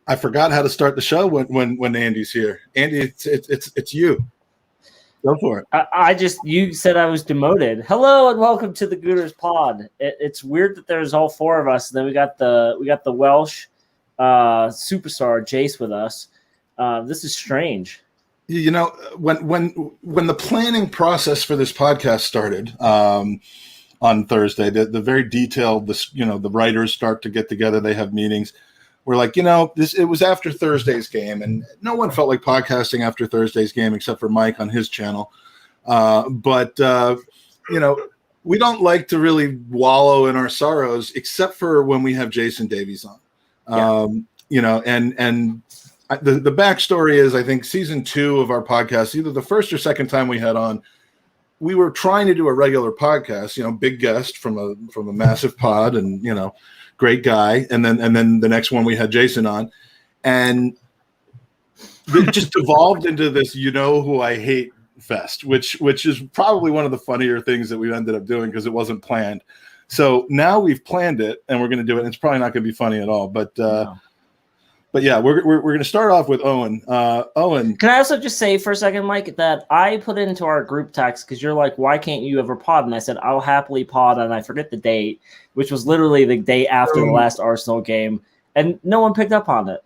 I forgot how to start the show when Andy's here. Andy, it's you. Go for it. You said I was demoted. Hello and welcome to the Gooners Pod. It's weird that there's all four of us, and then we got the Welsh superstar Jace with us. This is strange. You know, when the planning process for this podcast started on Thursday, the very detailed, the writers start to get together. They have meetings. We're like, it was after Thursday's game, and no one felt like podcasting after Thursday's game except for Mike on his channel. But we don't like to really wallow in our sorrows except for when we have Jason Davies on. And the backstory is, I think season 2 of our podcast, either the first or second time we had on, we were trying to do a regular podcast, big guest from a massive pod, and great guy, and then the next one we had Jason on, and it just evolved into this who I hate fest, which is probably one of the funnier things that we ended up doing because it wasn't planned. So now we've planned it and we're going to do it. And it's probably not going to be funny at all, but yeah, we're going to start off with Owen. Owen, can I also just say for a second, Mike, that I put into our group text because you're like, why can't you ever pod? And I said, I'll happily pod, and I forget the date, which was literally the day after the last Arsenal game, and no one picked up on it.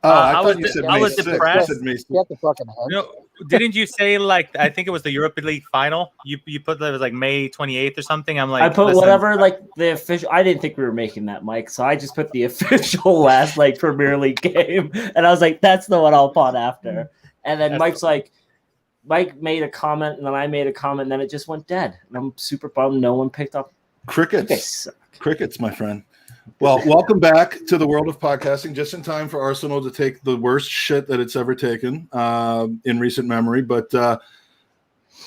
I was depressed. Get the fucking head. Didn't you say I think it was the Europa League final? You put that it was May 28th or something. I'm like, I put whatever the official. I didn't think we were making that, Mike, so I just put the official last Premier League game, and I was like, that's the one I'll pod after. And then Mike made a comment, and then I made a comment, and then it just went dead. And I'm super bummed no one picked up. Crickets, my friend. Well, welcome back to the world of podcasting, just in time for Arsenal to take the worst shit that it's ever taken in recent memory. But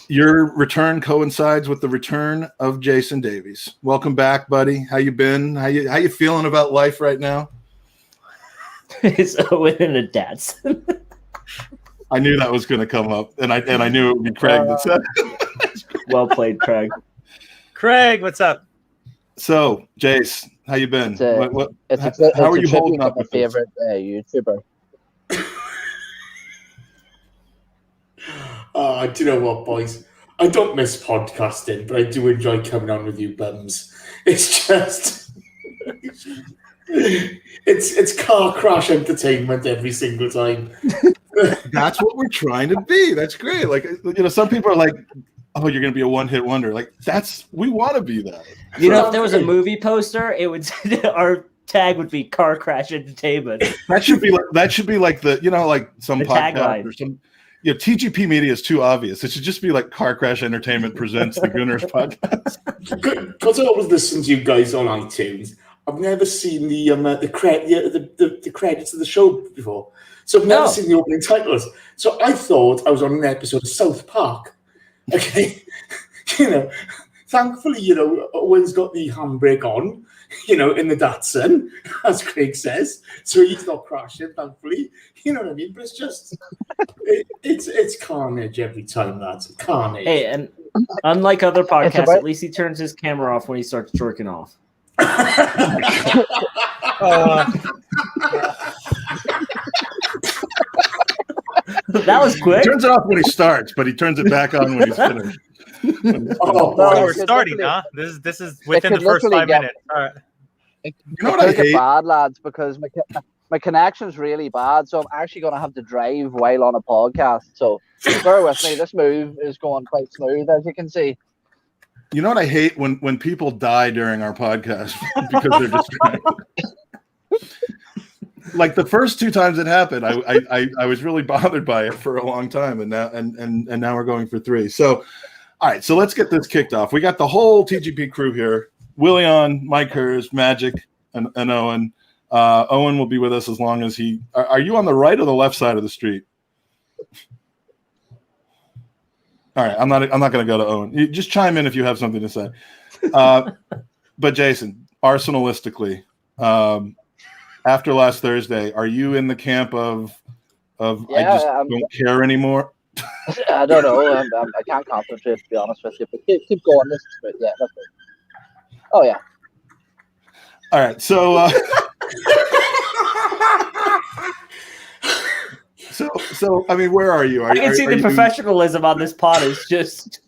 your return coincides with the return of Jason Davies. Welcome back, buddy. How you been? How you feeling about life right now? It's within a Datsun. I knew that was going to come up, and I knew it would be Craig that said it. Well played, Craig. Craig, what's up? So, Jace, how you been? How are you holding up? My favorite YouTuber. Do you know what, boys? I don't miss podcasting, but I do enjoy coming on with you bums. It's just, it's car crash entertainment every single time. That's what we're trying to be. That's great. Some people are like, oh, you're going to be a one-hit wonder. We want to be that. If there was a movie poster, it would our tag would be car crash entertainment. That should be like the some podcast or some. TGP Media is too obvious. It should just be like Car Crash Entertainment presents the Gooners Podcast. Because I always listen to you guys on iTunes, I've never seen the credits of the show before. So I've never seen the opening titles. So I thought I was on an episode of South Park. Okay, thankfully, Owen's got the handbrake on, in the Datsun, as Craig says, so he's not crashing, thankfully. You know what I mean? But it's just, it's carnage every time, lads. Carnage. Hey, and unlike other podcasts, at least he turns his camera off when he starts jerking off. That was quick. He turns it off when he starts, but he turns it back on when he's finished. We're starting, huh? This is within the first 5 minutes. All right. You know what I hate? Bad, lads, because my connection's really bad, so I'm actually going to have to drive while on a podcast. So bear with me. This move is going quite smooth, as you can see. You know what I hate? When people die during our podcast because they're distracted. Like the first 2 times it happened, I was really bothered by it for a long time, and now we're going for 3. So, all right, so let's get this kicked off. We got the whole TGP crew here: Willian, Mike Hers, Magic, and Owen. Owen will be with us as long as he. Are you on the right or the left side of the street? All right, I'm not going to go to Owen. You just chime in if you have something to say. But Jason, Arsenalistically. After last Thursday, are you in the camp of I just don't care anymore? I don't know. I can't concentrate, to be honest with you. But keep going. This is good. Yeah, that's good. Oh, yeah. All right. So So, I mean, where are you? I can see the professionalism on this pod is just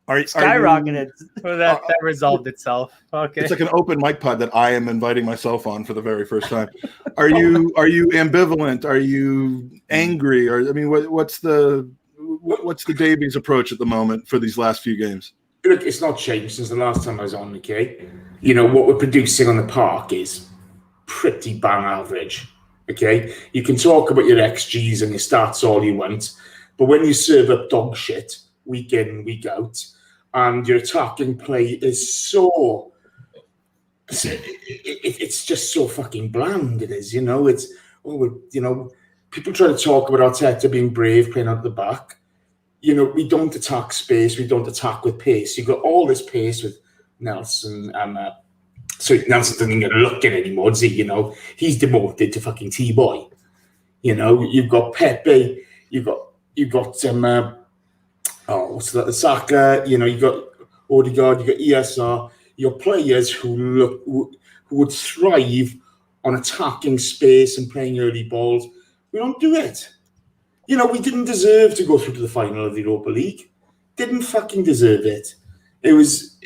skyrocketed. Well, that resolved itself. Okay. It's like an open mic pod that I am inviting myself on for the very first time. Are you ambivalent? Are you angry? Or I mean, what's the Davies approach at the moment for these last few games? Look, it's not changed since the last time I was on, okay? You know, what we're producing on the park is pretty bang average, okay? You can talk about your XGs and your stats all you want, but when you serve up dog shit week in, week out, and your attacking play is so... It's just so fucking bland, it is, you know? People try to talk about Arteta being brave, playing out the back. You know, we don't attack space. We don't attack with pace. You've got all this pace with Nelson. So Nelson doesn't even look at anymore, does he? You know, he's demoted to fucking T-boy. You know, you've got Pepe. You've got Saka. You know, you've got Odegaard. You've got ESR. You're players who would thrive on attacking space and playing early balls. We don't do it. You know, we didn't deserve to go through to the final of the Europa League. Didn't fucking deserve it. It was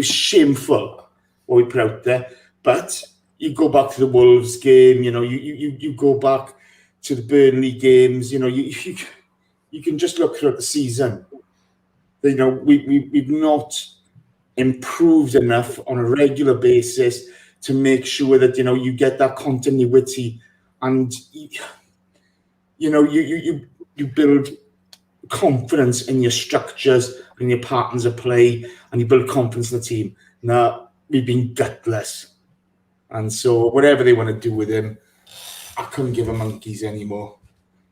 shameful what we put out there. But you go back to the Wolves game, you know, you go back to the Burnley games, you know, you can just look throughout the season. You know, we've not improved enough on a regular basis to make sure that, you know, you get that continuity and you know, you build confidence in your structures and your patterns of play, and you build confidence in the team. Now, we've been gutless. And so whatever they want to do with him, I couldn't give a monkeys anymore.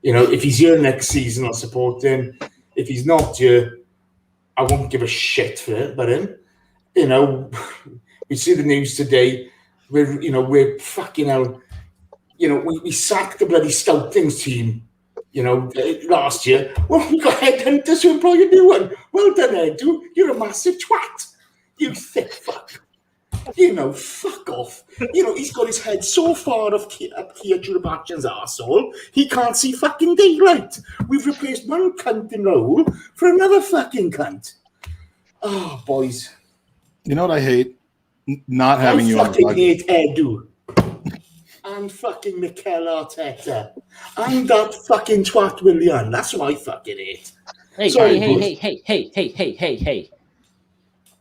You know, if he's here next season, I'll support him. If he's not here, I won't give a shit for it about him. You know, we see the news today. We're fucking hell. You know, we sacked the bloody Scout Things team, you know, last year. Well, we got headhunters to employ a new one. Well done, Edu. You're a massive twat. You thick fuck. You know, fuck off. You know, he's got his head so far up here, Jurabachan's arsehole, he can't see fucking daylight. We've replaced one cunt in Raoul for another fucking cunt. Oh, boys. You know what I hate? Not having you on the podcast. I fucking hate Edu. And fucking Mikel Arteta. And that fucking twat Willian. That's what I fucking hate. Hey.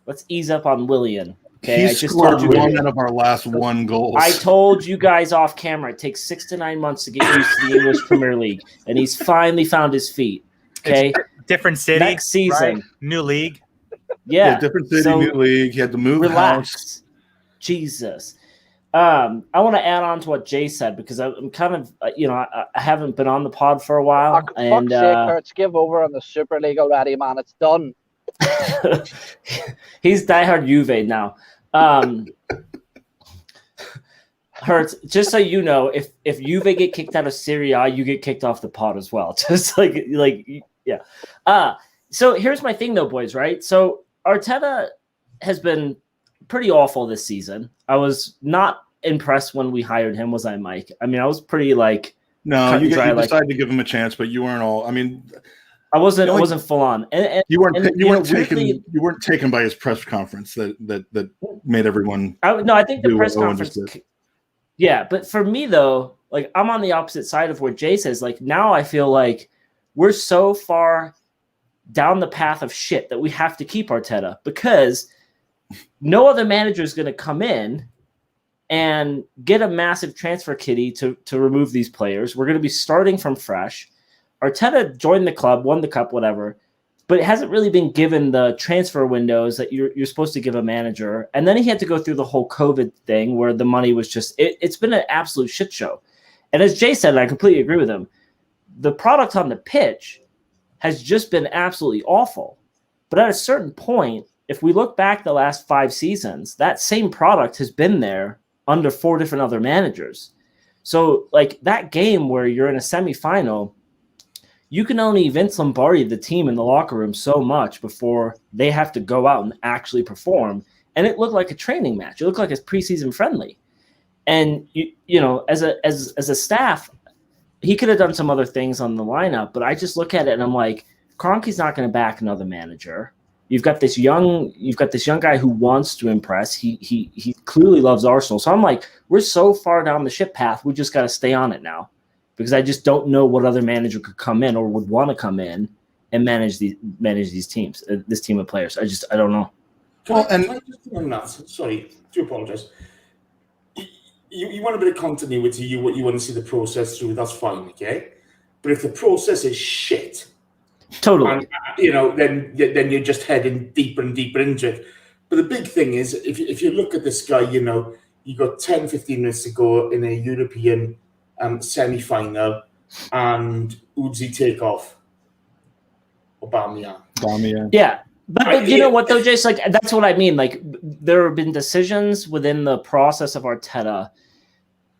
Let's ease up on Willian. Okay, He scored one out of our last one goals. I told you guys off camera it takes 6 to 9 months to get used to the English Premier League, and he's finally found his feet. Okay, different city, next season, right? New league. Yeah, different city, new league. He had to move house. Jesus. I want to add on to what Jay said because I'm kind of, you know, I haven't been on the pod for a while. For fuck's sake, Kurtz, give over on the Super League already, man. It's done. He's diehard Juve now. Hurts, just so you know, if Juve get kicked out of Serie A, you get kicked off the pod as well. Just like yeah. So here's my thing though, boys, right? So Arteta has been pretty awful this season. I was not impressed when we hired him, was I, Mike? I mean, I was pretty like no, you decided to give him a chance, but you weren't all. I mean, I wasn't full on, and you weren't taken by his press conference that made everyone. I think the press conference. Yeah, but for me though, like I'm on the opposite side of where Jay says. Like now, I feel like we're so far down the path of shit that we have to keep Arteta because no other manager is going to come in and get a massive transfer kitty to remove these players. We're going to be starting from fresh. Arteta joined the club, won the cup, whatever, but it hasn't really been given the transfer windows that you're supposed to give a manager. And then he had to go through the whole COVID thing where the money was just it's been an absolute shit show. And as Jay said, and I completely agree with him, the product on the pitch has just been absolutely awful. But at a certain point, if we look back the last 5 seasons, that same product has been there under 4 different other managers. So like that game where you're in a semifinal, you can only Vince Lombardi the team in the locker room so much before they have to go out and actually perform. And it looked like a training match. It looked like a preseason friendly. And you know, as a staff, he could have done some other things on the lineup, but I just look at it and I'm like, Kroenke's not going to back another manager. You've got this young guy who wants to impress. He clearly loves Arsenal. So I'm like, we're so far down the ship path, we just got to stay on it now, because I just don't know what other manager could come in or would want to come in and manage these teams, this team of players. I don't know. Can I just on that? Sorry, do apologize. You want a bit of continuity. You want to see the process through. That's fine, okay. But if the process is shit, totally, and, then you're just heading deeper and deeper into it. But the big thing is, if you look at this guy, you got 10, 15 minutes to go in a European semi-final, and who'd he take off? Aubameyang. Yeah. But you know what, though, Jace? Like, that's what I mean. Like, there have been decisions within the process of Arteta.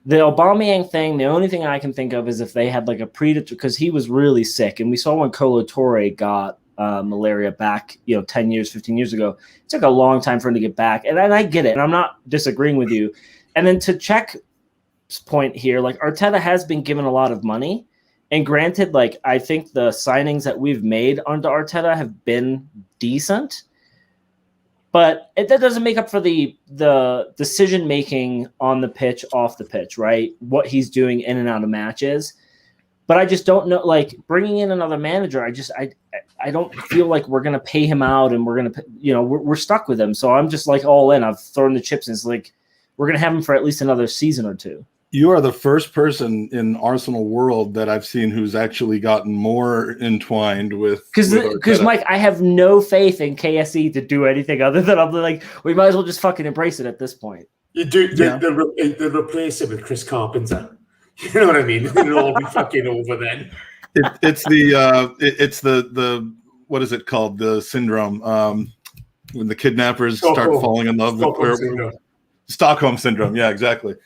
The Aubameyang thing, the only thing I can think of is if they had, like, because he was really sick. And we saw when Kolo Touré got malaria back, 10 years, 15 years ago. It took a long time for him to get back. And I get it. And I'm not disagreeing with you. And then to Czech's point here, like, Arteta has been given a lot of money. And granted, like, I think the signings that we've made under Arteta have been decent, but that doesn't make up for the decision making on the pitch, off the pitch, right? What he's doing in and out of matches. But I just don't know, like, bringing in another manager, I don't feel like we're going to pay him out and we're going to, we're stuck with him. So I'm just like all in. I've thrown the chips in. It's like, we're going to have him for at least another season or two. You are the first person in Arsenal world that I've seen who's actually gotten more entwined with. Because Mike, I have no faith in KSE to do anything other than I'm like, we might as well just fucking embrace it at this point. You do. They replace him with Chris Carpenter. You know what I mean? It'll all be fucking over then. It's the what is it called? The syndrome when the kidnappers start falling in love with Stockholm syndrome. Yeah, exactly.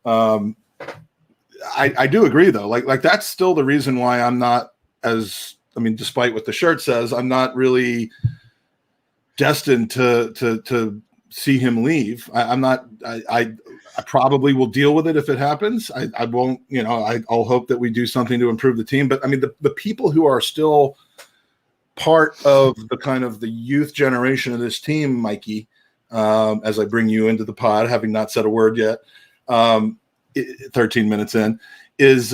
I do agree though. Like that's still the reason why I'm not despite what the shirt says, I'm not really destined to see him leave. I probably will deal with it if it happens. I won't, I'll hope that we do something to improve the team. But I mean, the people who are still part of the kind of the youth generation of this team, Mikey, as I bring you into the pod, having not said a word yet, 13 minutes in, is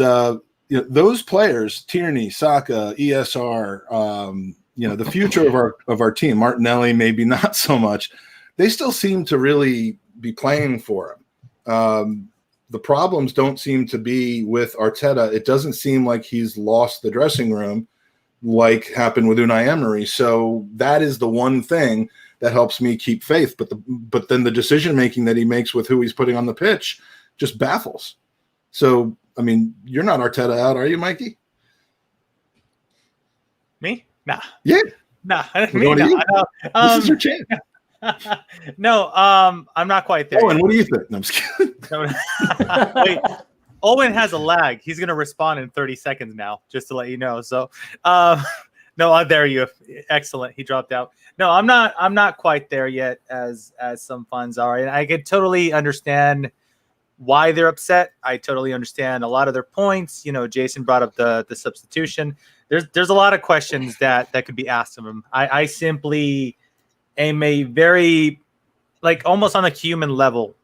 those players, Tierney, Saka, ESR, the future of our team. Martinelli maybe not so much. They still seem to really be playing for him. The problems don't seem to be with Arteta. It doesn't seem like he's lost the dressing room like happened with Unai Emery. So that is the one thing that helps me keep faith. But then the decision making that he makes with who he's putting on the pitch just baffles. So, I mean, you're not Arteta out, are you, Mikey? Me? Nah. Yeah. Nah. Me, nah. This is your chance. No, I'm not quite there. Owen, what do you think? No, I'm just kidding. Wait, Owen has a lag. He's going to respond in 30 seconds now, just to let you know. So, no, there you go. Excellent. He dropped out. No, I'm not quite there yet, as some fans are, and I could totally understand why they're upset. I totally understand a lot of their points. Jason brought up the substitution. There's a lot of questions that could be asked of him. I simply am a very, like, almost on a human level.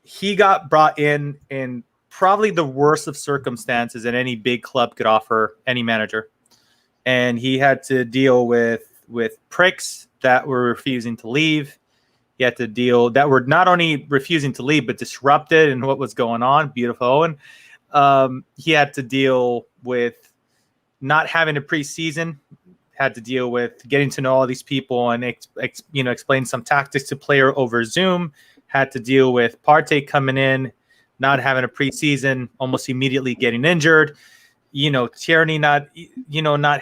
He got brought in probably the worst of circumstances that any big club could offer any manager. And he had to deal with pricks that were refusing to leave. He had to deal that were not only refusing to leave, but disrupted in what was going on. Beautiful Owen. He had to deal with not having a preseason, had to deal with getting to know all these people and explain some tactics to player over Zoom, had to deal with Partey coming in, not having a preseason, almost immediately getting injured. Tierney not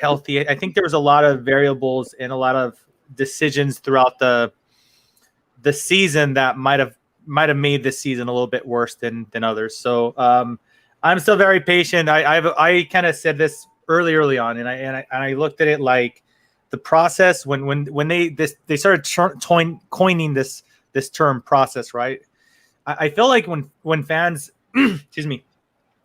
healthy. I think there was a lot of variables and a lot of decisions throughout the season that might have made this season a little bit worse than others. So I'm still very patient. I kind of said this early on, and I looked at it like the process when they started coining this term process, right? I feel like when fans excuse me,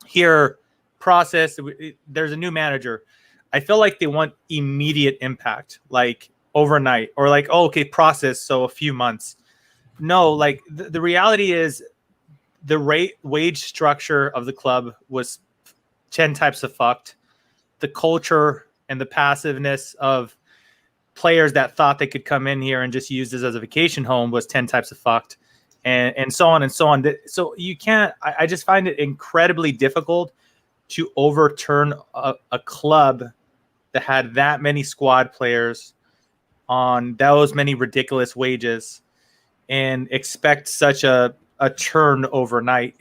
hear process. There's a new manager. I feel like they want immediate impact, like overnight, or like, oh, okay, process, so a few months. No, like the reality is the wage structure of the club was 10 types of fucked. The culture and the passiveness of players that thought they could come in here and just use this as a vacation home was 10 types of fucked, and so on and so on. So you can't, I just find it incredibly difficult to overturn a club that had that many squad players on those many ridiculous wages and expect such a churn overnight.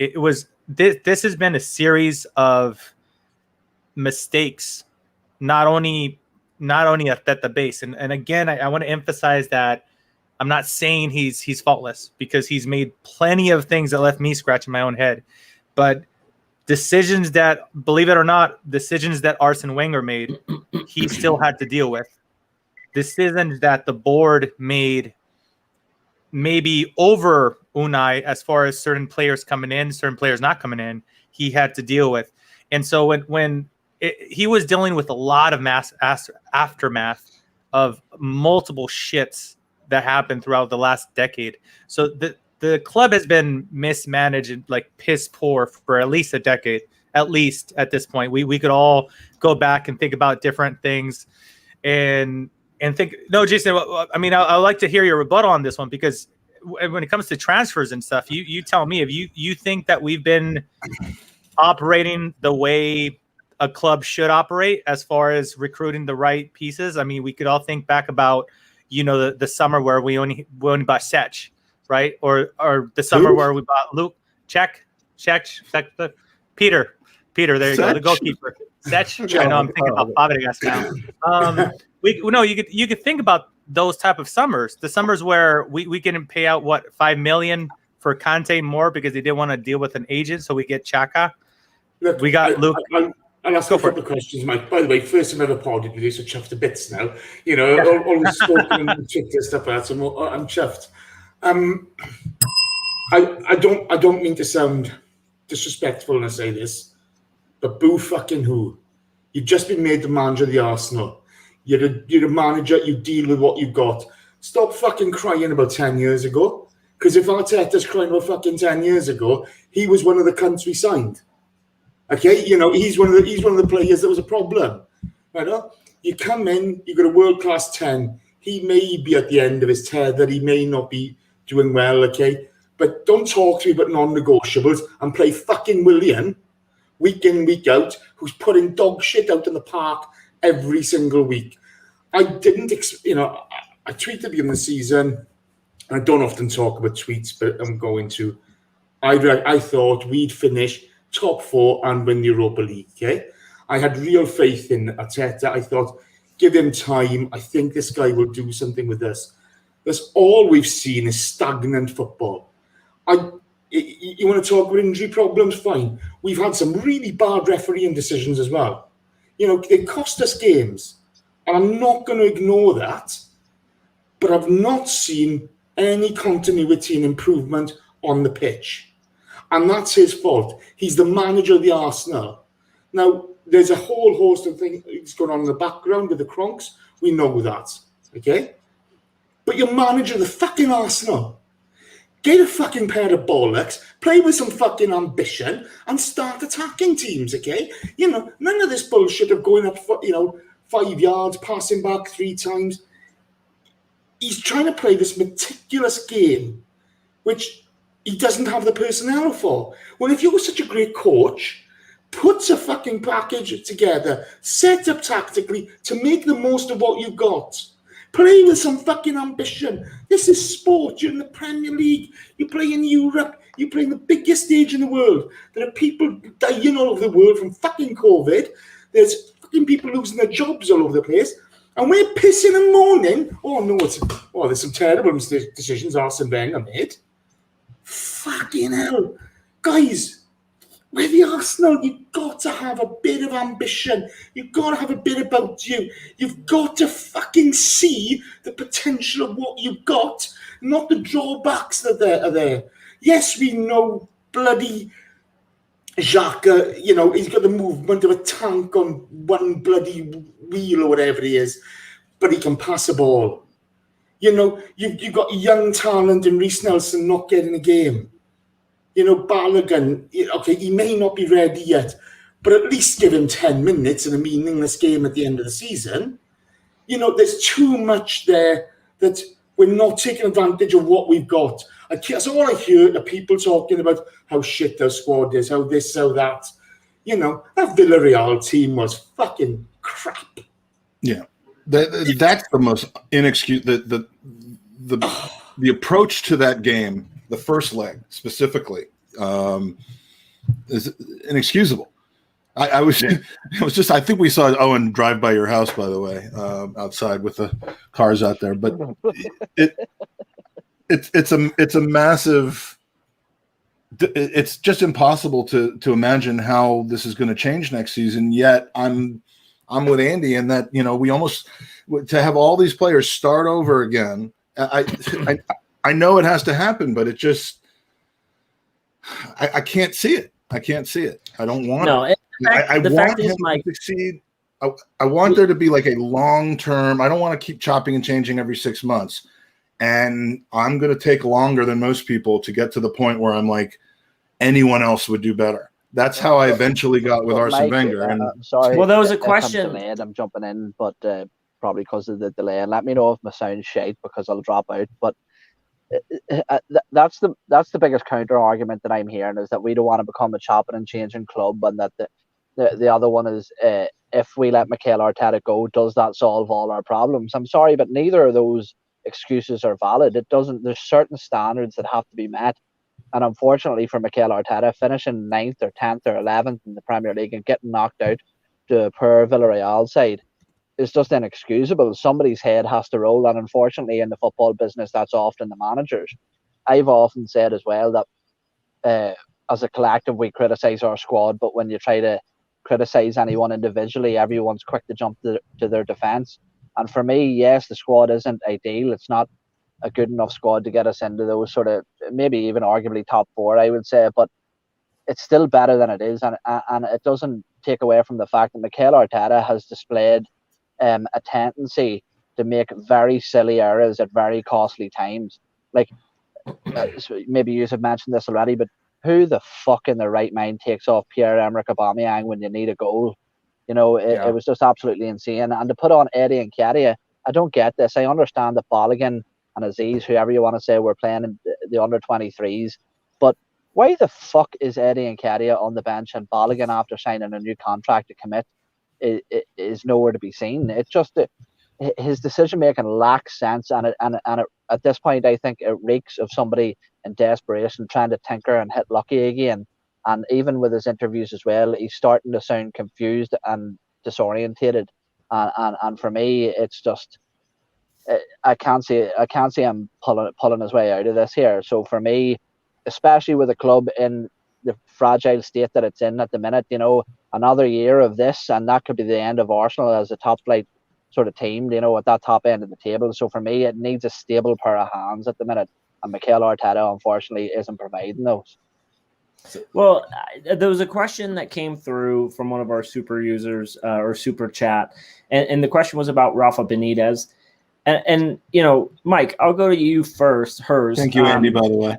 This has been a series of mistakes, not only at the base. And again, I want to emphasize that I'm not saying he's faultless, because he's made plenty of things that left me scratching my own head. But decisions that, believe it or not, decisions that Arsene Wenger made, he still had to deal with. Decisions that the board made maybe over Unai, as far as certain players coming in, certain players not coming in, he had to deal with. And so when he was dealing with a lot of aftermath of multiple shits that happened throughout the last decade. So the club has been mismanaged and like piss poor for at least a decade, at least at this point. We could all go back and think about different things and think, no, Jason, I mean, I'd like to hear your rebuttal on this one, because when it comes to transfers and stuff, you tell me if you think that we've been operating the way a club should operate as far as recruiting the right pieces. I mean, we could all think back about, the summer where we only bought Sech, right? Or the summer where we bought Luke, Czech, Peter, there you go, the goalkeeper. Sech, I know I'm thinking about Fabregas now. You could think about those type of summers, the summers where we can pay out $5 million for Conte more because they didn't want to deal with an agent, so we get Xhaka. Look, we got Luke. I'll ask a couple of questions, Mike. By the way, first time I've ever podded with you, so chuffed to bits now. Always spoken and Twitter stuff like that, so I'm chuffed. I don't mean to sound disrespectful when I say this, but boo fucking who? You've just been made the manager of the Arsenal. You're a manager, you deal with what you've got. Stop fucking crying about 10 years ago. Because if Arteta's crying about fucking 10 years ago, he was one of the cunts we signed. Okay, he's one of the players that was a problem. Right? You come in, you've got a world-class 10. He may be at the end of his tether. He may not be doing well, okay? But don't talk to me about non-negotiables and play fucking Willian week in, week out, who's putting dog shit out in the park every single week. I didn't, I tweeted at the beginning of the season. I don't often talk about tweets, but I'm going to. I thought we'd finish top 4 and win the Europa League, okay? I had real faith in Arteta. I thought, give him time. I think this guy will do something with us. That's all we've seen is stagnant football. You want to talk about injury problems? Fine. We've had some really bad refereeing decisions as well. They cost us games. And I'm not going to ignore that. But I've not seen any continuity and improvement on the pitch. And that's his fault. He's the manager of the Arsenal. Now, there's a whole host of things going on in the background with the Cronks. We know that, okay? But you're manager of the fucking Arsenal. Get a fucking pair of bollocks, play with some fucking ambition, and start attacking teams, okay? None of this bullshit of going up, 5 yards, passing back 3 times. He's trying to play this meticulous game, which he doesn't have the personnel for. Well, if you're such a great coach, put a fucking package together, set up tactically to make the most of what you've got. Play with some fucking ambition. This is sport. You're in the Premier League. You play in Europe. You play in the biggest stage in the world. There are people dying all over the world from fucking COVID. There's fucking people losing their jobs all over the place. And we're pissing and moaning. There's some terrible decisions Arsene Wenger made. Fucking hell. Guys, we're the Arsenal. You've got to have a bit of ambition. You've got to have a bit about you. You've got to fucking see the potential of what you've got, not the drawbacks that are there. Yes, we know bloody Xhaka, he's got the movement of a tank on one bloody wheel or whatever he is, but he can pass a ball. You've got young talent in Reece Nelson not getting a game. Balogun, okay, he may not be ready yet, but at least give him 10 minutes in a meaningless game at the end of the season. There's too much there that we're not taking advantage of what we've got. That's all I hear the people talking about how shit their squad is, how this, how that. That Villarreal team was fucking crap. Yeah. That's the most inexcusable. The approach to that game, the first leg specifically, is inexcusable. I think we saw Owen drive by your house, by the way, outside with the cars out there. But it's a massive. It's just impossible to imagine how this is going to change next season. Yet I'm with Andy in that we almost to have all these players start over again. I know it has to happen, but it just I can't see it. I can't see it. I don't want it. I want him to succeed. I want there to be like a long-term. I don't want to keep chopping and changing every 6 months. And I'm going to take longer than most people to get to the point where I'm like, anyone else would do better. That's how I eventually got with Arsene Wenger. I'm sorry. Well, there was a question. I'm jumping in, but probably because of the delay. And let me know if my sound's shite because I'll drop out. But that's the biggest counter argument that I'm hearing is that we don't want to become a chopping and changing club, and that the other one is if we let Mikel Arteta go, does that solve all our problems? I'm sorry, but neither of those excuses are valid. It doesn't. There's certain standards that have to be met, and unfortunately for Mikel Arteta, finishing 9th or 10th or 11th in the Premier League and getting knocked out to a poor Villarreal side is just inexcusable. Somebody's head has to roll, and unfortunately in the football business that's often the managers. I've often said as well that as a collective we criticise our squad, but when you try to criticise anyone individually, everyone's quick to jump to their defence. And for me, yes, the squad isn't ideal. It's not a good enough squad to get us into those sort of, maybe even arguably top 4, I would say, but it's still better than it is, and it doesn't take away from the fact that Mikel Arteta has displayed a tendency to make very silly errors at very costly times. Like, maybe you have mentioned this already, but who the fuck in their right mind takes off Pierre-Emerick Aubameyang when you need a goal? It was just absolutely insane. And to put on Eddie and Nketiah, I don't get this. I understand that Balogun and Aziz, whoever you want to say, were playing in the under-23s, but why the fuck is Eddie Nketiah on the bench and Balogun, after signing a new contract to commit, is nowhere to be seen? It's just his decision making lacks sense, and at this point, I think it reeks of somebody in desperation trying to tinker and hit lucky again. And even with his interviews as well, he's starting to sound confused and disorientated. And for me, it's just I can't see him pulling his way out of this here. So for me, especially with a club in the fragile state that it's in at the minute, another year of this, and that could be the end of Arsenal as a top flight sort of team, at that top end of the table. So for me, it needs a stable pair of hands at the minute, and Mikel Arteta unfortunately isn't providing those. Well, there was a question that came through from one of our super users or super chat, and the question was about Rafa Benitez. And Mike, I'll go to you first. Thank you, Andy, by the way.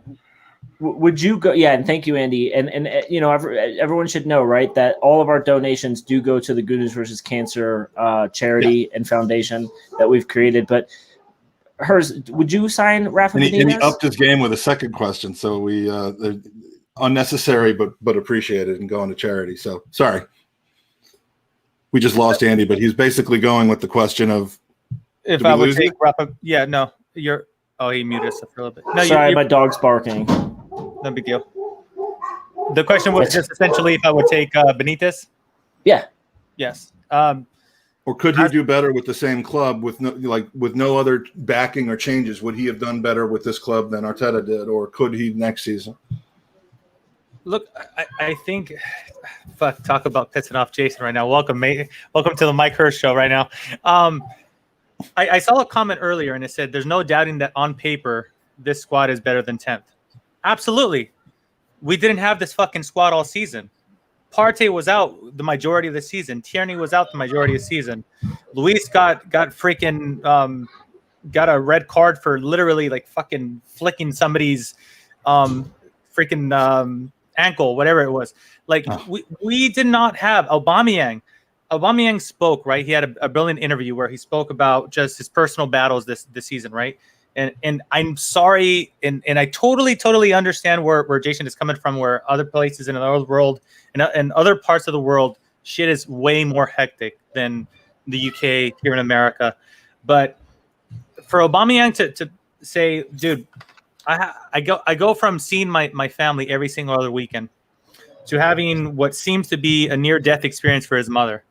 Would you go? Yeah, and thank you, Andy. And everyone should know, right, that all of our donations do go to the Gooners versus Cancer charity and foundation that we've created. But would you sign Rafa Benitez? And he upped his game with a second question, so we unnecessary but appreciated and going to charity. So sorry, we just lost Andy, but he's basically going with the question of if I would take Rafa. Yeah, no, you're. Oh, he muted us for a little bit. No, sorry, my dog's barking. No big deal. The question was just essentially if I would take Benitez. Yeah. Yes. Or could he do better with the same club with no other backing or changes? Would he have done better with this club than Arteta did, or could he next season? Look, I think. Fuck, talk about pissing off Jason right now. Welcome, mate. Welcome to the Mike Hurst show right now. I saw a comment earlier and it said, "There's no doubting that on paper this squad is better than 10th." Absolutely. We didn't have this fucking squad all season. Partey was out the majority of the season. Tierney was out the majority of the season. Luis got freaking got a red card for literally like fucking flicking somebody's freaking ankle, whatever it was. Like we did not have Aubameyang. Aubameyang spoke, right? He had a brilliant interview where he spoke about just his personal battles this season, right? And I'm sorry, and I totally understand where Jason is coming from, where other places in the world and other parts of the world, shit is way more hectic than the UK here in America. But for Aubameyang to say, dude, I go from seeing my family every single other weekend to having what seems to be a near-death experience for his mother,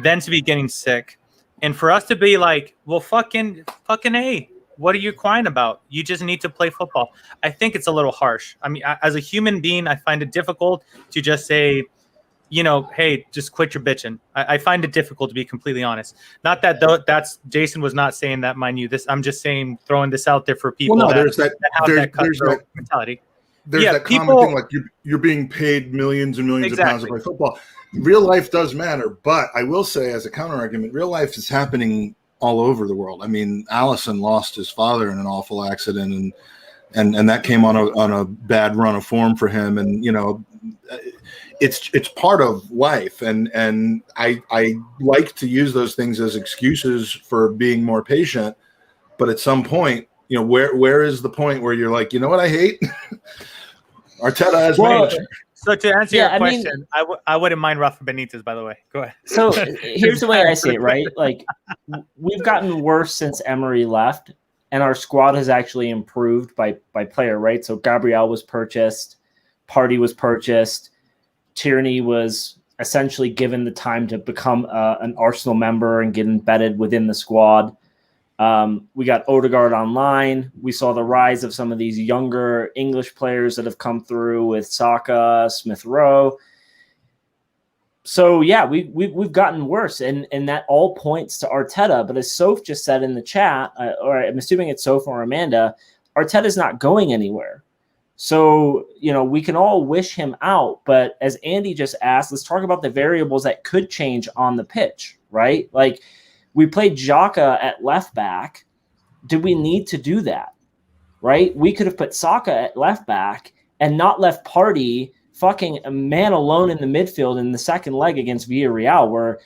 then to be getting sick, and for us to be like, well, fucking A, what are you crying about? You just need to play football. I think it's a little harsh. I mean, as a human being, I find it difficult to just say, hey, just quit your bitching. I find it difficult, to be completely honest. Not that that's Jason was not saying that, mind you. I'm just saying, throwing this out there for people. Well, no, there's that mentality. There's that common thing, like you're being paid millions and millions of pounds to play football. Real life does matter, but I will say, as a counter argument, real life is happening all over the world. I mean, Allison lost his father in an awful accident, and that came on a bad run of form for him, and it's part of life, and I like to use those things as excuses for being more patient, but at some point, where is the point where you're like, you know what I hate? Arteta has range. So to answer your question, I wouldn't mind Rafa Benitez, by the way. Go ahead. So here's the way I see it, right? Like, we've gotten worse since Emery left, and our squad has actually improved by player, right? So Gabriel was purchased, Partey was purchased, Tierney was essentially given the time to become an Arsenal member and get embedded within the squad. We got Odegaard online. We saw the rise of some of these younger English players that have come through with Saka, Smith Rowe. So yeah, we've gotten worse, and that all points to Arteta. But as Soph just said in the chat, or I'm assuming it's Soph or Amanda, Arteta's not going anywhere. So we can all wish him out. But as Andy just asked, let's talk about the variables that could change on the pitch, right? Like, we played Xhaka at left back. Did we need to do that? Right? We could have put Saka at left back and not left Partey fucking a man alone in the midfield in the second leg against Villarreal, where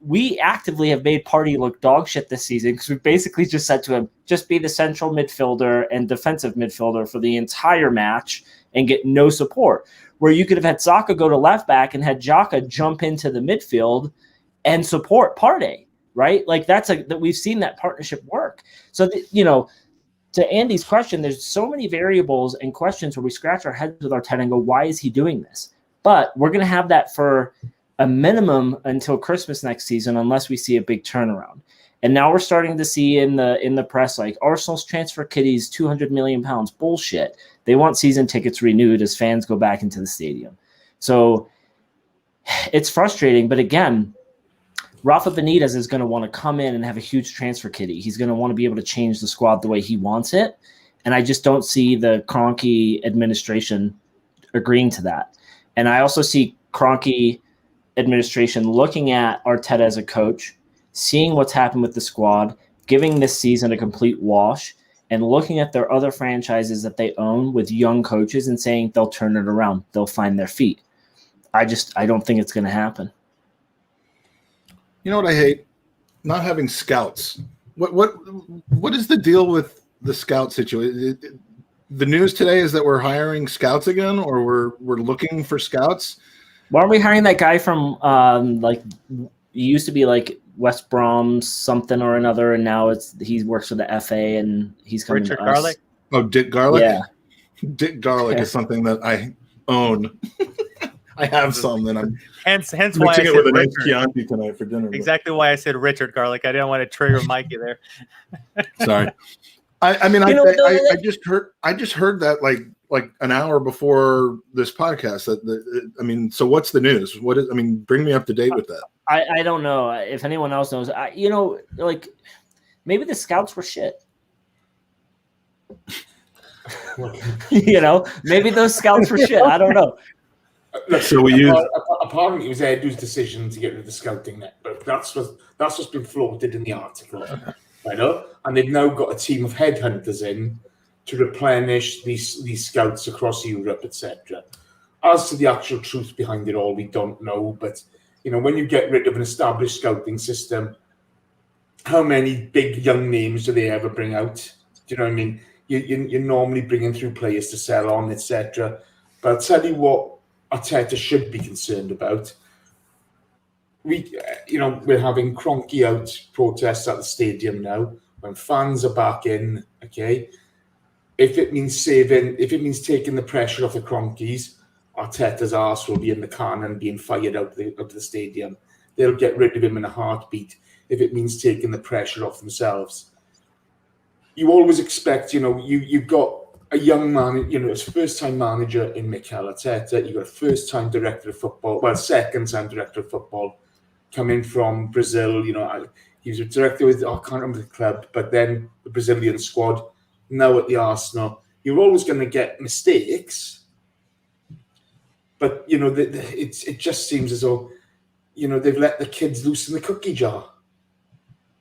we actively have made Partey look dog shit this season, because we basically just said to him, just be the central midfielder and defensive midfielder for the entire match and get no support. Where you could have had Saka go to left back and had Xhaka jump into the midfield and support Partey. Right? Like, that we've seen that partnership work. So, to Andy's question, there's so many variables and questions where we scratch our heads with Arteta and go, why is he doing this? But we're going to have that for a minimum until Christmas next season, unless we see a big turnaround. And now we're starting to see in the press, like, Arsenal's transfer kitty's £200 million. Bullshit. They want season tickets renewed as fans go back into the stadium. So it's frustrating. But again, Rafa Benitez is going to want to come in and have a huge transfer kitty. He's going to want to be able to change the squad the way he wants it. And I just don't see the Kroenke administration agreeing to that. And I also see Kroenke administration looking at Arteta as a coach, seeing what's happened with the squad, giving this season a complete wash, and looking at their other franchises that they own with young coaches and saying they'll turn it around. They'll find their feet. I don't think it's going to happen. You know what I hate? Not having scouts. What is the deal with the scout situation? The news today is that we're hiring scouts again, or we're looking for scouts. Why aren't we hiring that guy from he used to be like West Brom something or another, and now he works for the FA and he's coming Richard to Garlick? us. Oh, Dick Garlick? Yeah. Dick Garlick is something that I own. I have some, and I'm hence why I mixing it said with an Richard. Chianti tonight for dinner. Exactly why I said Richard Garlick. I didn't want to trigger Mikey there. Sorry. I just heard that like an hour before this podcast. So what's the news? Bring me up to date with that. I don't know if anyone else knows. Maybe the scouts were shit. Maybe those scouts were shit. I don't know. Look, So apparently it was Edu's decision to get rid of the scouting network. That's what's been floated in the article. I know, and they've now got a team of headhunters in to replenish these scouts across Europe, etc. As to the actual truth behind it all, we don't know. But when you get rid of an established scouting system, how many big young names do they ever bring out? Do you know what I mean? You're normally bringing through players to sell on, etc. But I'll tell you what Arteta should be concerned about. We're having Kroenke out protests at the stadium now when fans are back in. Okay, if it means taking the pressure off the Kroenkes, Arteta's arse will be in the cannon being fired out of the stadium. They'll get rid of him in a heartbeat if it means taking the pressure off themselves. You always expect, you've got a young man, it's first-time manager in Mikel Arteta. You've got a first-time director of football, second-time director of football, coming from Brazil. He was a director with, I can't remember the club, but then the Brazilian squad, now at the Arsenal. You're always going to get mistakes, but, it just seems as though, they've let the kids loose in the cookie jar.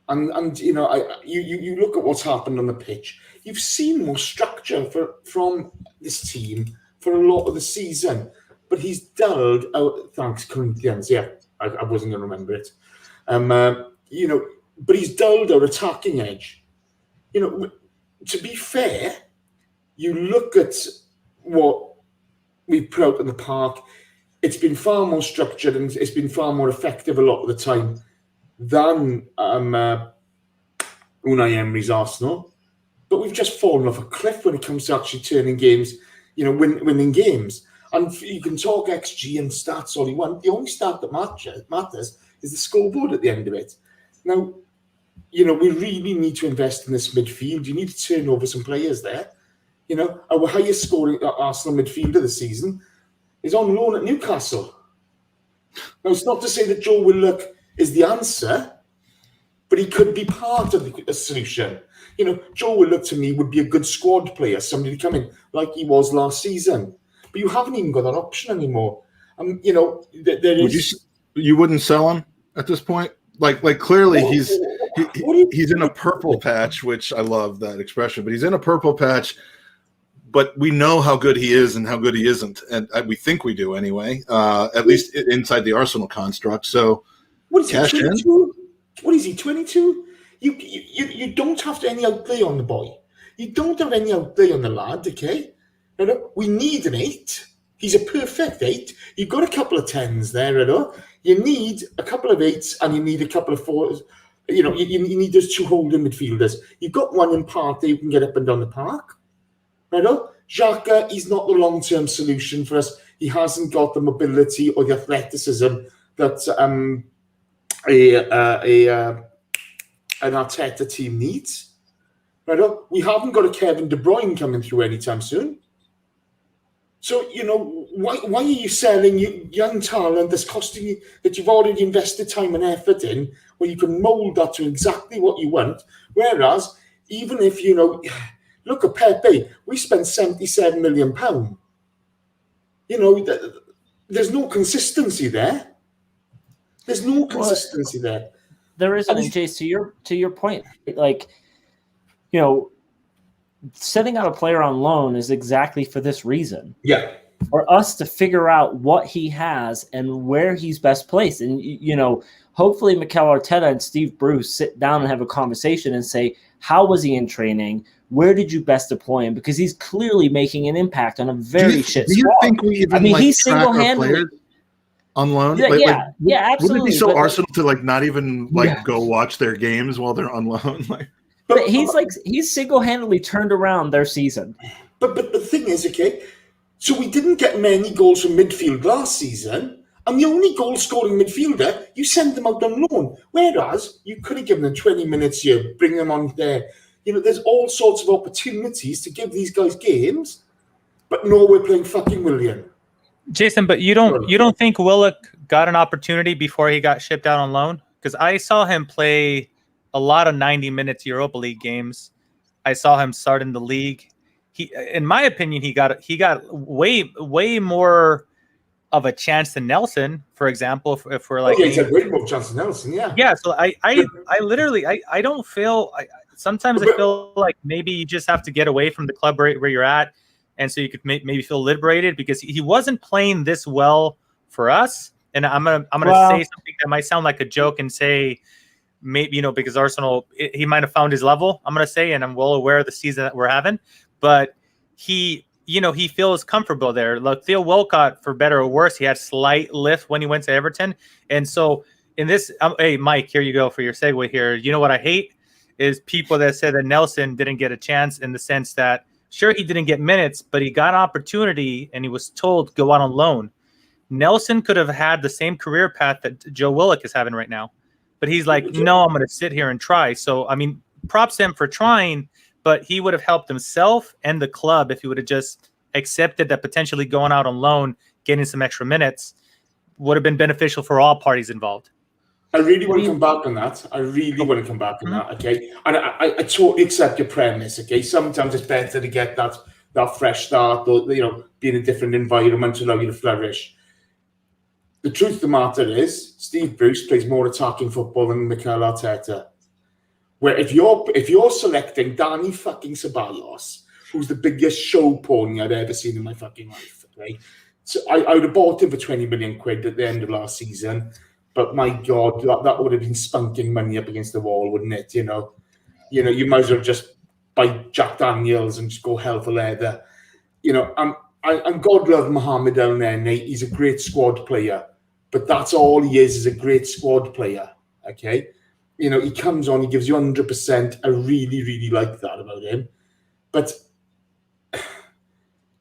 And you look at what's happened on the pitch. You've seen more structure from this team for a lot of the season, but he's dulled out. Thanks, Corinthians. Yeah, I wasn't going to remember it. But he's dulled our attacking edge. To be fair, you look at what we put out in the park. It's been far more structured and it's been far more effective a lot of the time than Unai Emery's Arsenal. But we've just fallen off a cliff when it comes to actually turning games, winning games. And you can talk XG and stats all you want. The only stat that matters is the scoreboard at the end of it. Now, we really need to invest in this midfield. You need to turn over some players there. Our highest scoring Arsenal midfielder this season is on loan at Newcastle. Now, it's not to say that Joe Willock is the answer, but he could be part of the solution. Joe Willock to me would be a good squad player, somebody to come in like he was last season. But you haven't even got that option anymore. There is. You wouldn't sell him at this point? Like clearly he's in a purple patch, which I love that expression. But he's in a purple patch. But we know how good he is and how good he isn't, and we think we do anyway. At least inside the Arsenal construct. So. What is he, 22? What is he, 22? You don't have any outlay on the boy. You don't have any outlay on the lad, okay? We need an 8. He's a perfect 8. You've got a couple of 10s there, You need a couple of 8s and you need a couple of 4s. You need those 2 holding midfielders. You've got one in Partey who can get up and down the park. Xhaka, he's not the long-term solution for us. He hasn't got the mobility or the athleticism that an Arteta team needs. We haven't got a Kevin De Bruyne coming through anytime soon. So, why are you selling young talent that's costing you, that you've already invested time and effort in, where you can mould that to exactly what you want? Whereas, even if, look at Pepe, we spent £77 million. There's no consistency there. There's no consistency there. There isn't, and Jace, to your point, setting out a player on loan is exactly for this reason. Yeah. For us to figure out what he has and where he's best placed. And, hopefully Mikel Arteta and Steve Bruce sit down and have a conversation and say, how was he in training? Where did you best deploy him? Because he's clearly making an impact on a very shit squad. Do you think we even he's track our single-handedly players on loan? Yeah, absolutely. Wouldn't it be so Arsenal to not even go watch their games while they're on loan? But he's single-handedly turned around their season. But the thing is, okay, so we didn't get many goals from midfield last season, and the only goal-scoring midfielder, you sent them out on loan. Whereas you could have given them 20 minutes here, bring them on there. There's all sorts of opportunities to give these guys games, but no, we're playing fucking Willian. Jason, but you don't think Willock got an opportunity before he got shipped out on loan? Because I saw him play a lot of 90 minutes Europa League games. I saw him start in the league. In my opinion, he got way more of a chance to Nelson, for example, if we're like, it's a great move, Johnson Nelson, yeah. Yeah, so I literally I don't feel. Sometimes I feel like maybe you just have to get away from the club where you're at, and so you could maybe feel liberated because he wasn't playing this well for us. And I'm gonna say something that might sound like a joke and say maybe because Arsenal he might have found his level. I'm gonna say, and I'm well aware of the season that we're having, but he feels comfortable there. Look, Theo Walcott, for better or worse, he had slight lift when he went to Everton. And so in this, hey, Mike, here you go for your segue here. You know what I hate is people that said that Nelson didn't get a chance in the sense that, sure, he didn't get minutes, but he got opportunity and he was told go out on loan. Nelson could have had the same career path that Joe Willock is having right now. But he's like, no, I'm going to sit here and try. So, I mean, props to him for trying, but he would have helped himself and the club if he would have just accepted that potentially going out on loan, getting some extra minutes, would have been beneficial for all parties involved. I really want to come back on that. Okay? And I totally accept your premise, okay? Sometimes it's better to get that fresh start or, be in a different environment to allow you to flourish. The truth of the matter is, Steve Bruce plays more attacking football than Mikel Arteta. Where if you're selecting Danny fucking Ceballos, who's the biggest show pony I've ever seen in my fucking life, okay? So I would have bought him for 20 million quid at the end of last season, but my God, that would have been spunking money up against the wall, wouldn't it? You might as well just buy Jack Daniels and just go hell for leather. And God love Mohamed El Nene. He's a great squad player, but that's all he is a great squad player. Okay, he comes on, he gives you 100%. I really, really like that about him. But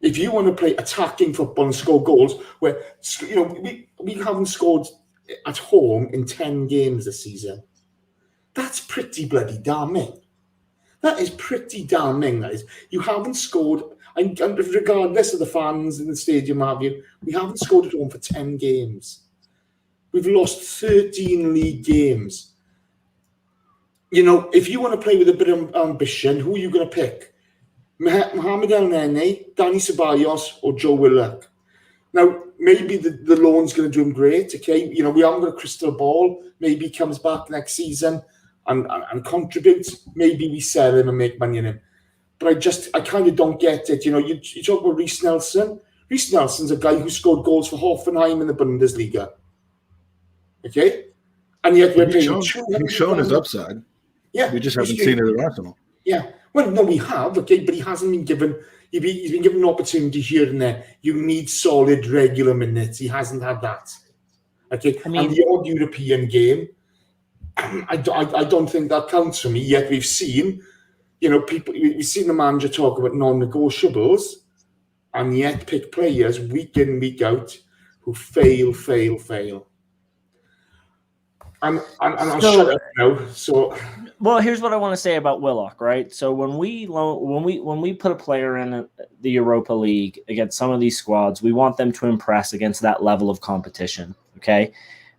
if you want to play attacking football and score goals, where we haven't scored at home in 10 games this season, that's pretty bloody damning. That is pretty damning. That is, you haven't scored. And regardless of the fans in the stadium, we haven't scored at home for 10 games. We've lost 13 league games. If you want to play with a bit of ambition, who are you going to pick? Mohamed El Nene, Danny Ceballos, or Joe Willock? Now, maybe the loan's going to do him great, okay? We haven't got a crystal ball. Maybe he comes back next season and contributes. Maybe we sell him and make money on him. But I kind of don't get it. You talk about Reece Nelson. Reece Nelson's a guy who scored goals for Hoffenheim in the Bundesliga. Okay? And yet we're paying He's shown his upside. Yeah. We just haven't seen it at Arsenal. Yeah. Well, no, we have, okay, but he hasn't been given he's been given an opportunity here and there. You need solid regular minutes. He hasn't had that. Okay. And the odd European game, I don't think that counts for me. Yet we've seen we've seen the manager talk about non-negotiables and yet pick players week in, week out who fail. I'm shut up now. So, well, here's what I want to say about Willock, right? So when we put a player in the Europa League against some of these squads, we want them to impress against that level of competition, okay?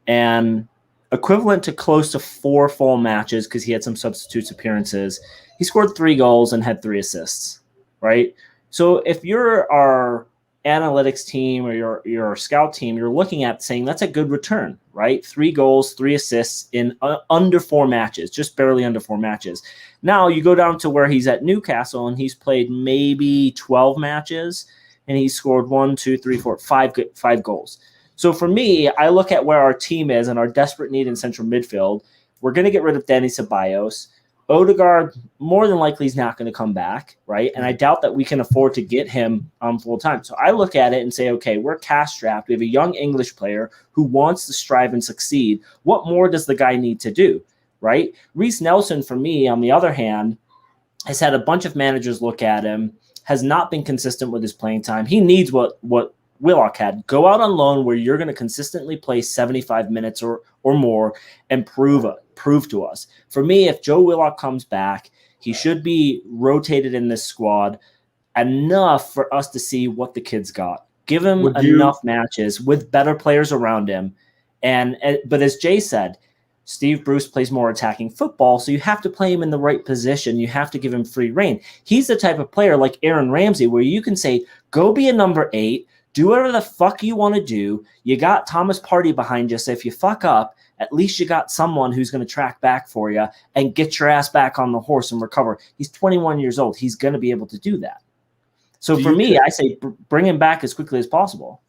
And equivalent to close to 4 full matches because he had some substitutes appearances. He scored 3 goals and had 3 assists, right? So if you're our analytics team or your scout team, you're looking at saying that's a good return, right? 3 goals, 3 assists in under 4 matches, just barely under 4 matches. Now you go down to where he's at Newcastle and he's played maybe 12 matches and he scored 5 goals. So for me, I look at where our team is and our desperate need in central midfield. We're going to get rid of Danny Ceballos. Odegaard, more than likely, is not going to come back, right? And I doubt that we can afford to get him full time. So I look at it and say, okay, we're cash strapped. We have a young English player who wants to strive and succeed. What more does the guy need to do, right? Reece Nelson, for me, on the other hand, has had a bunch of managers look at him, has not been consistent with his playing time. He needs what Willock had. Go out on loan where you're going to consistently play 75 minutes or more and prove to us. For me, if Joe Willock comes back, he should be rotated in this squad enough for us to see what the kid's got. Give him enough matches with better players around him. But as Jay said, Steve Bruce plays more attacking football, so you have to play him in the right position. You have to give him free reign. He's the type of player like Aaron Ramsey where you can say, go be a number 8, Do whatever the fuck you want to do. You got Thomas Partey behind you, so if you fuck up, at least you got someone who's going to track back for you and get your ass back on the horse and recover. He's 21 years old. He's going to be able to do that. So for me, I say bring him back as quickly as possible.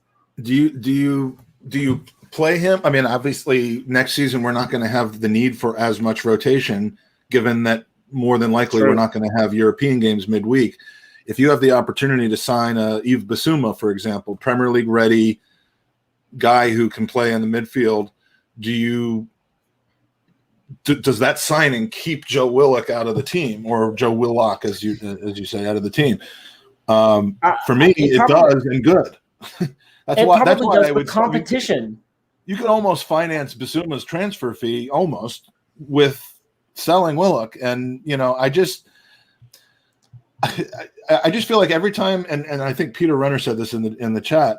Do you play him? I mean, obviously, next season we're not going to have the need for as much rotation, given that more than likely we're not going to have European games midweek. If you have the opportunity to sign Yves Bissouma, for example, Premier League ready guy who can play in the midfield, does that signing keep Joe Willock out of the team, or Joe Willock, as you say, out of the team? For me, it does, and good. That's why I would competition. You could almost finance Bissouma's transfer fee almost with selling Willock, and I just feel like every time, and I think Peter Renner said this in the chat.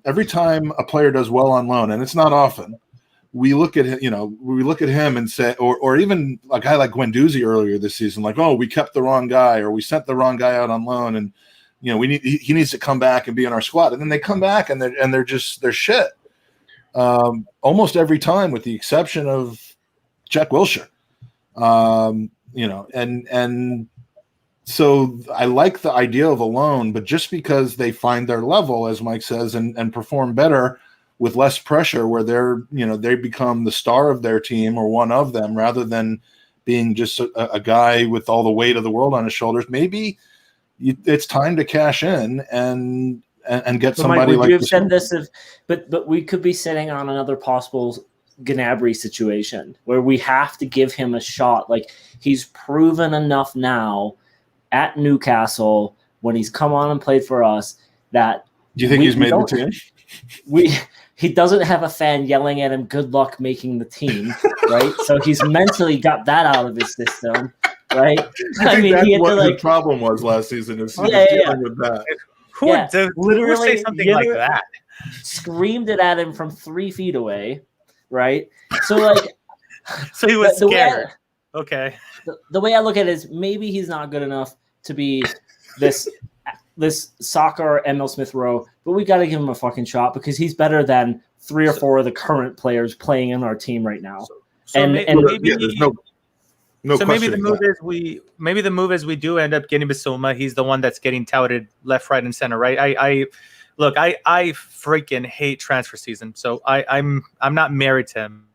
Every time a player does well on loan, and it's not often, we look at him and say, or even a guy like Guendouzi earlier this season, like, oh, we kept the wrong guy, or we sent the wrong guy out on loan, and he needs to come back and be in our squad. And then they come back and they're shit. Almost every time, with the exception of Jack Wilshere. And so I like the idea of a loan, but just because they find their level, as Mike says, and perform better with less pressure, where they become the star of their team or one of them, rather than being just a guy with all the weight of the world on his shoulders, maybe it's time to cash in and get somebody Mike, like you have said this, but we could be sitting on another possible Gnabry situation where we have to give him a shot. Like, he's proven enough now at Newcastle when he's come on and played for us that. Do you think he's made the team? He doesn't have a fan yelling at him, good luck making the team, right? So he's mentally got that out of his system, right? I mean, that's what the problem was last season. Is dealing with that. Who would say something like that? Screamed it at him from 3 feet away, right? So so he was scared. Okay. The way I look at it is maybe he's not good enough to be this soccer Emil Smith Rowe, but we got to give him a fucking shot because he's better than 3 or 4 of the current players playing in our team right now. Maybe the move is we do end up getting Bissouma. He's the one that's getting touted left, right, and center, right? I freaking hate transfer season, so I'm not married to him.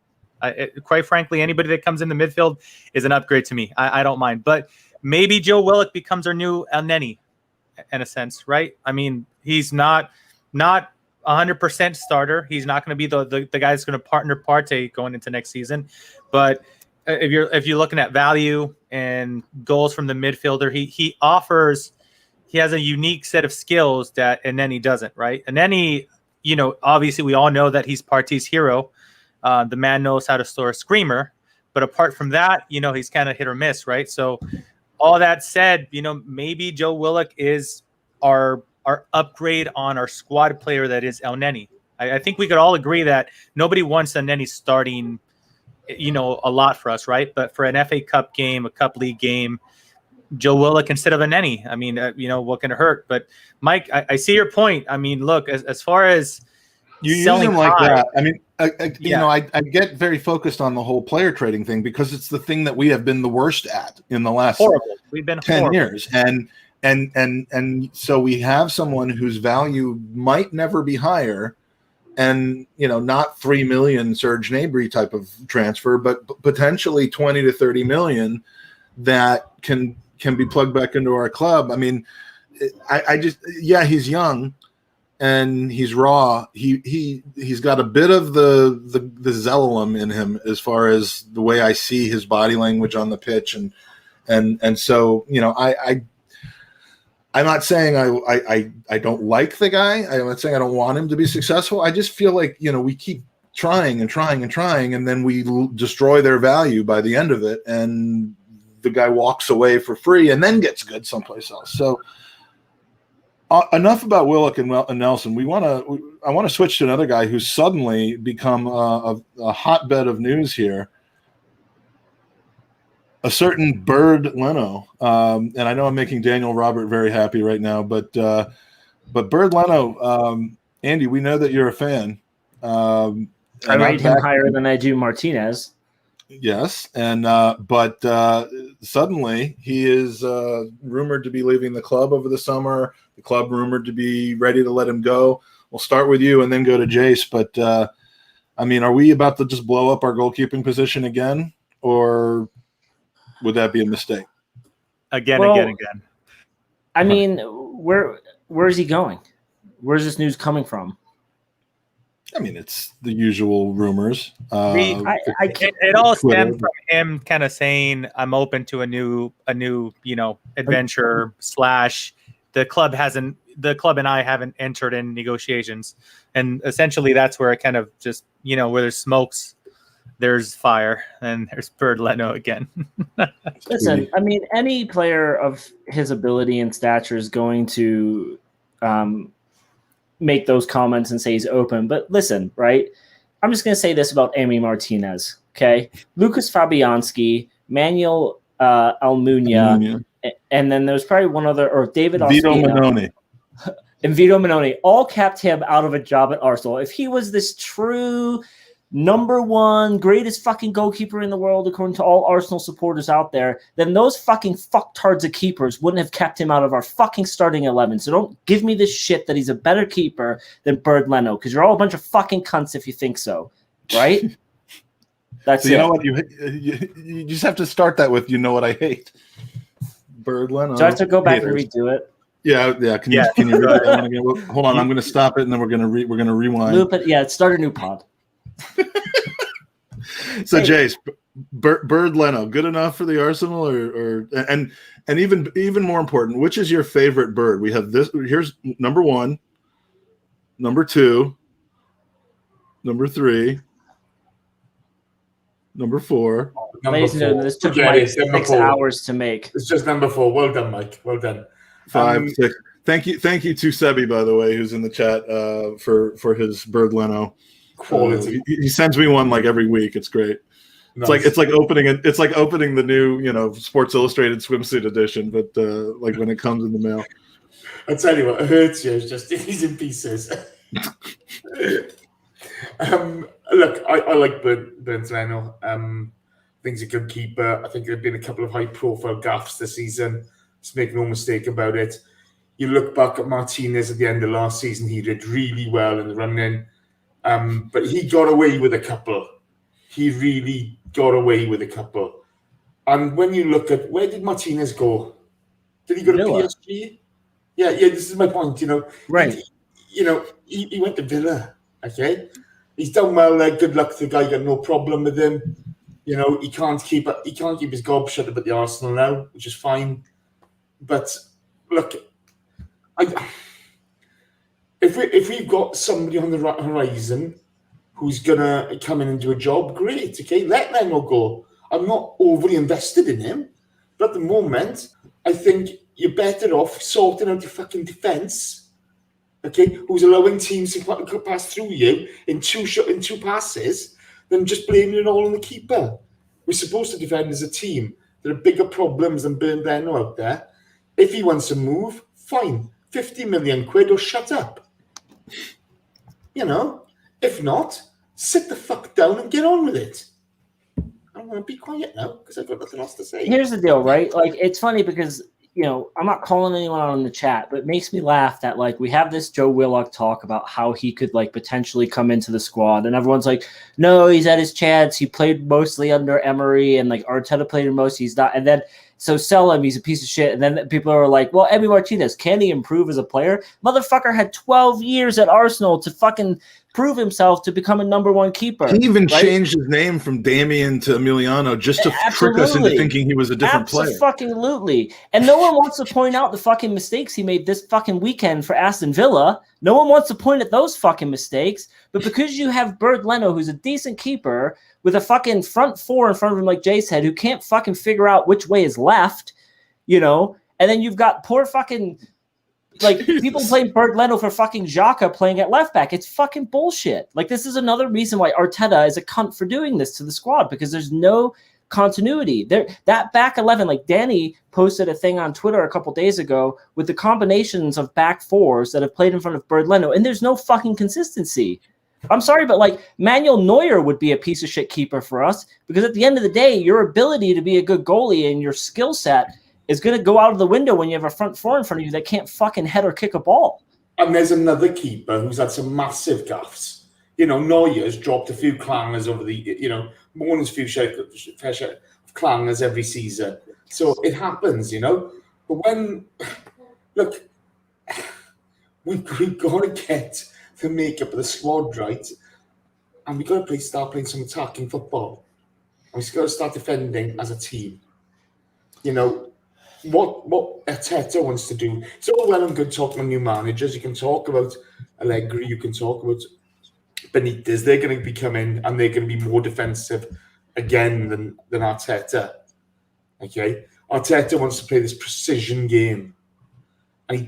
Quite frankly, anybody that comes in the midfield is an upgrade to me. I don't mind, but maybe Joe Willock becomes our new El Neni, in a sense, right? I mean, he's not 100% starter. He's not going to be the guy that's going to partner Partey going into next season, but if you're looking at value and goals from the midfielder, he has a unique set of skills that Elneny doesn't, right? Elneny, obviously we all know that he's Partey's hero. The man knows how to store a screamer, but apart from that, he's kind of hit or miss, right? So all that said, maybe Joe Willock is our upgrade on our squad player that is Elneny. I think we could all agree that nobody wants Elneny starting a lot for us, right? But for an FA Cup game, a Cup League game, Joe Willock instead of Elneny, I mean, what can it hurt? But Mike, I see your point. I mean, look, as far as you use him like that, I mean, I get very focused on the whole player trading thing because it's the thing that we have been the worst at in the last We've been 10 years. And so we have someone whose value might never be higher, and not 3 million Serge Gnabry type of transfer, but potentially 20 to 30 million that can be plugged back into our club. I mean, he's young and he's raw. He's got a bit of the Zellum in him as far as the way I see his body language on the pitch, and so I'm not saying I don't like the guy. I'm not saying I don't want him to be successful. I just feel like, we keep trying and trying and trying, and then we destroy their value by the end of it, and the guy walks away for free and then gets good someplace else. So enough about Willock and Nelson. I want to switch to another guy who's suddenly become a hotbed of news here. A certain Bird Leno, and I know I'm making Daniel Robert very happy right now, but Bird Leno Andy, we know that you're a fan. I rate him higher than I do Martinez. Yes, and but suddenly he is rumored to be leaving the club over the summer. The club rumored to be ready to let him go. We'll start with you and then go to Jace. But I mean, are we about to just blow up our goalkeeping position again, or would that be a mistake? Again. I mean, where is he going? Where's this news coming from? I mean, it's the usual rumors. It all stemmed from him kind of saying, "I'm open to a new, adventure." / the club and I haven't entered in negotiations, and essentially that's where it kind of just, where there's smokes, there's fire, and there's Bird Leno again. Listen, I mean, any player of his ability and stature is going to make those comments and say he's open. But listen, right? I'm just going to say this about Emi Martinez, okay? Lucas Fabianski, Manuel Almunia, and then there's probably one other, or David Vito Ospina, Minoni. and Vito Minoni, all kept him out of a job at Arsenal. If he was this true number one greatest fucking goalkeeper in the world, according to all Arsenal supporters out there, then those fucking fucktards of keepers wouldn't have kept him out of our fucking starting 11. So don't give me this shit that he's a better keeper than Bird Leno, because you're all a bunch of fucking cunts if you think so, right? That's so you know what you just have to start that with, what I hate, Bird Leno. Do I have to go back and redo it? Yeah. Can you read that one again? Hold on, I'm going to stop it and then we're going to rewind. Loop it. Yeah, start a new pod. So Jace, Bird Leno, good enough for the Arsenal, or and even more important, which is your favorite bird? We have this. Here's number 1, number 2, number 3, number 4. Ladies and gentlemen, this took Mike 6 hours to make. It's just number 4. Well done, Mike. Well done. 5, 6. Thank you to Sebi, by the way, who's in the chat for his Bird Leno. Quality. He sends me one like every week. It's great. Nice. It's like opening the new Sports Illustrated swimsuit edition, but like when it comes in the mail. I tell you what, it hurts you. It's just he's in pieces. Look, I like Bird Leno. I think he's a good keeper. I think there have been a couple of high-profile gaffes this season. Let's make no mistake about it. You look back at Martinez at the end of last season; he did really well in the run-in. But he got away with a couple. He really got away with a couple. And when you look at, where did Martinez go? Did he go to PSG? Yeah. This is my point. Right. He went to Villa. Okay, he's done well there. Good luck to the guy. Got no problem with him. He can't keep his gob shut up at the Arsenal now, which is fine. But look, If we've got somebody on the horizon who's gonna come in and do a job, great. Okay, let Leno go. I'm not overly invested in him, but at the moment, I think you're better off sorting out your fucking defense. Okay, who's allowing teams to pass through you in two passes, than just blaming it all on the keeper. We're supposed to defend as a team. There are bigger problems than Bird Leno out there. If he wants to move, fine. 50 million quid or shut up. If not, sit the fuck down and get on with it. I'm going to be quiet now because I've got nothing else to say. Here's the deal, right? Like, it's funny because, I'm not calling anyone out in the chat, but it makes me laugh that, like, we have this Joe Willock talk about how he could, like, potentially come into the squad. And everyone's like, no, he's at his chance. He played mostly under Emery and, like, Arteta played him most. He's not. And then, so sell him. He's a piece of shit. And then people are like, well, Emi Martinez, can he improve as a player? Motherfucker had 12 years at Arsenal to fucking prove himself to become a number 1 keeper. He even changed his name from Damien to Emiliano just to trick us into thinking he was a different player. Absolutely. And no one wants to point out the fucking mistakes he made this fucking weekend for Aston Villa. No one wants to point at those fucking mistakes. But because you have Bird Leno, who's a decent keeper, with a fucking front 4 in front of him like Jay said, who can't fucking figure out which way is left, and then you've got poor fucking... Like, people playing Bird Leno for fucking Xhaka playing at left back. It's fucking bullshit. Like, this is another reason why Arteta is a cunt for doing this to the squad, because there's no continuity. That back 11, like Danny posted a thing on Twitter a couple days ago with the combinations of back fours that have played in front of Bird Leno, and there's no fucking consistency. I'm sorry, but like Manuel Neuer would be a piece of shit keeper for us, because at the end of the day, your ability to be a good goalie and your skill set is going to go out of the window when you have a front four in front of you that can't fucking head or kick a ball. And there's another keeper who's had some massive gaffes. You know, Neuer's dropped a few clangers over the, you know, more than a few share of clangers every season. So it happens, you know. But when, look, we've got to get the makeup of the squad right, and we've got to start playing some attacking football. And we've got to start defending as a team. You know, what Arteta wants to do. It's all well and good talking about new managers. You can talk about Allegri, you can talk about Benitez. They're going to be coming and they're going to be more defensive again than Arteta. Okay? Arteta wants to play this precision game, and he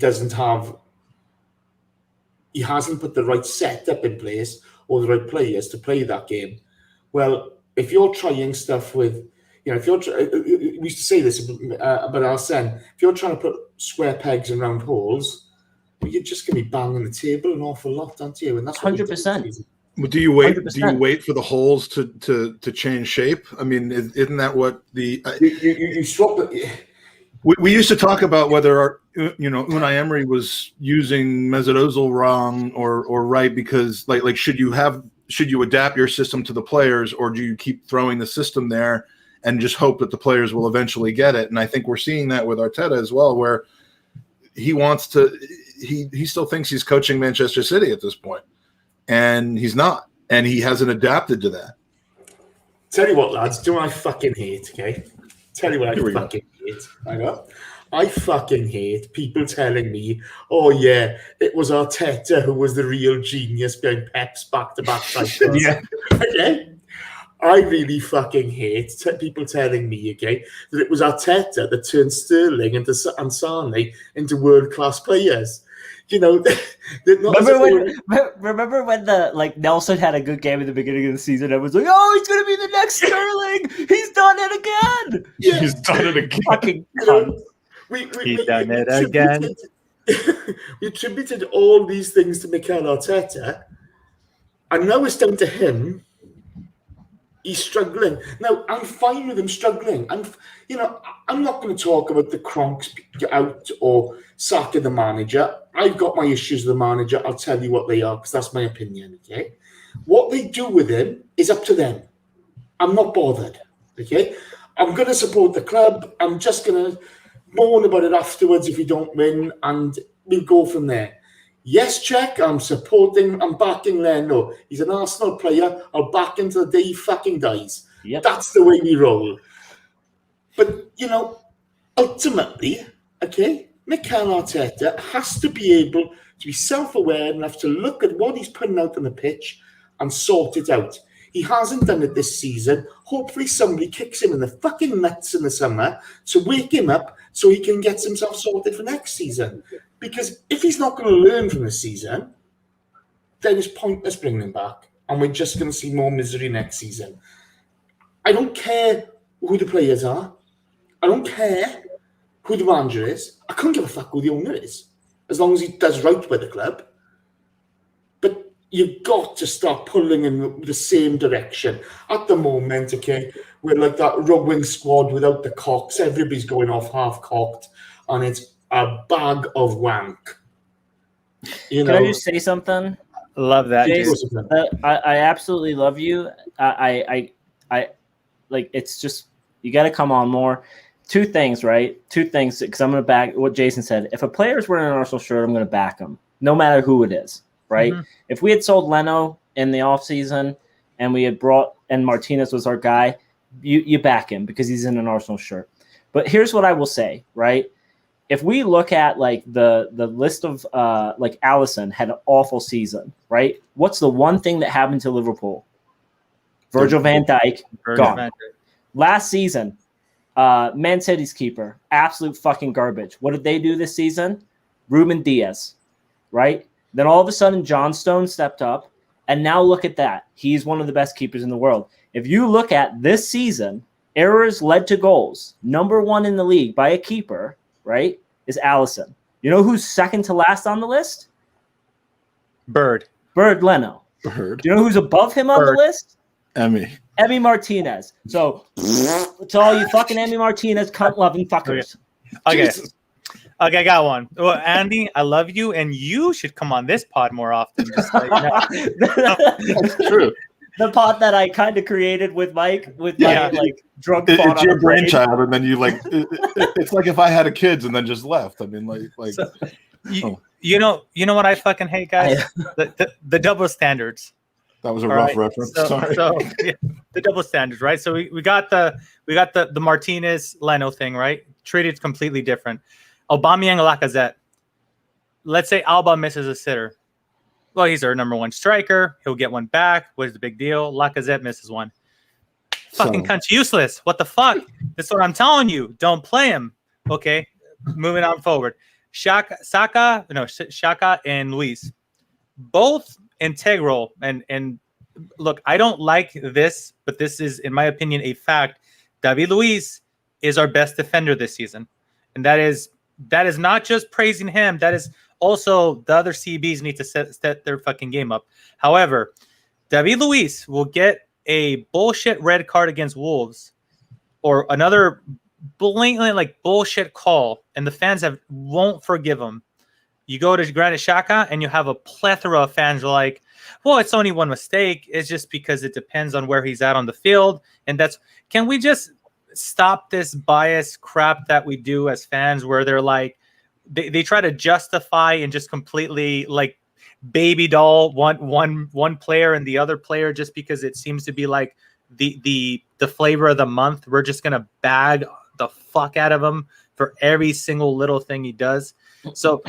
hasn't put the right setup in place or the right players to play that game. Well, if you're trying stuff with, you know, we used to say this about Arsene, if you're trying to put square pegs in round holes, you're just going to be banging the table an awful lot, aren't you? And that's 100%. Well, do you wait? 100%. Do you wait for the holes to change shape? I mean, isn't that what the you swap it? We used to talk about whether Unai Emery was using Mesut Ozil wrong or right, because like should you adapt your system to the players, or do you keep throwing the system there and just hope that the players will eventually get it? And I think we're seeing that with Arteta as well, where he wants to. He still thinks he's coaching Manchester City at this point, and he's not, and he hasn't adapted to that. Tell you what, lads, do I fucking hate? Okay, tell you what I fucking hate. I fucking hate people telling me, "Oh yeah, it was Arteta who was the real genius behind Pep's back-to-back titles." Yeah. Okay. I really fucking hate people telling me, okay, that it was Arteta that turned Sterling and Sane into world-class players. You know, remember when Nelson had a good game at the beginning of the season? I was like, "Oh, he's gonna be the next Sterling. He's done it again. Yeah. He's done it again." Fucking cunt. He's done it again. We attributed all these things to Mikel Arteta, and now it's down to him. He's struggling. Now, I'm fine with him struggling. I'm not going to talk about the Cronks out or sacking the manager. I've got my issues with the manager. I'll tell you what they are, because that's my opinion, okay? What they do with him is up to them. I'm not bothered, okay? I'm going to support the club. I'm just going to moan about it afterwards if we don't win, and we'll go from there. Yes, check. I'm backing Leno. He's an Arsenal player. I'll back him till the day he fucking dies. Yep. That's the way we roll. But, ultimately, okay, Mikel Arteta has to be able to be self-aware enough to look at what he's putting out on the pitch and sort it out. He hasn't done it this season. Hopefully somebody kicks him in the fucking nuts in the summer to wake him up so he can get himself sorted for next season. Because if he's not going to learn from this season, then it's pointless bringing him back. And we're just going to see more misery next season. I don't care who the players are. I don't care who the manager is. I couldn't give a fuck who the owner is, as long as he does right by the club. But you've got to start pulling in the same direction. At the moment, okay, we're like that rowing squad without the cocks. Everybody's going off half-cocked, and it's a bag of wank. Can I just say something? Love that. Jason, I absolutely love you. I like, it's just, you got to come on more. Two things, right? Two things, because I'm going to back what Jason said. If a player's wearing an Arsenal shirt, I'm going to back him, no matter who it is, right? Mm-hmm. If we had sold Leno in the offseason and we had brought, and Martinez was our guy, you back him because he's in an Arsenal shirt. But here's what I will say, right? If we look at like the list of like Alisson had an awful season, right? What's the one thing that happened to Liverpool? Virgil van Dijk gone. Last season, Man City's keeper, absolute fucking garbage. What did they do this season? Ruben Diaz, right? Then all of a sudden, John Stones stepped up, and now look at that. He's one of the best keepers in the world. If you look at this season, errors led to goals. Number 1 in the league by a keeper, right, is Allison. You know who's second to last on the list? Bird Leno. Bird. Do you know who's above him on the list? Emmy Martinez. So to all you fucking Emmy Martinez cunt-loving fuckers. Okay. Okay, I got one. Well, Andy, I love you, and you should come on this pod more often. Just like, That's true. The pod that I kind of created with Mike, with my like drunk pod. It's your brainchild, and then you like. It's like if I had a kids and then just left. I mean, like. So, you know what I fucking hate, guys? The double standards. That was a rough reference. Sorry. So yeah, the double standards, right? So we got the Martinez Leno thing, right? Treated completely different. Aubameyang and Lacazette. Let's say Alba misses a sitter. Well, he's our number 1 striker. He'll get one back. What is the big deal? Lacazette misses one. Fucking cunt's useless. What the fuck? That's what I'm telling you. Don't play him. Okay. Moving on forward. Shaka and Luis. Both integral. And look, I don't like this, but this is, in my opinion, a fact. David Luis is our best defender this season. And that is not just praising him. That is also the other CBs need to set their fucking game up. However, David Luis will get a bullshit red card against Wolves or another blatantly like bullshit call, and the fans won't forgive him. You go to Granit Xhaka and you have a plethora of fans who are like, well, it's only one mistake. It's just because it depends on where he's at on the field. And can we just stop this bias crap that we do as fans where they're like, they try to justify and just completely like baby doll one player and the other player just because it seems to be like the flavor of the month. We're just going to bag the fuck out of him for every single little thing he does. So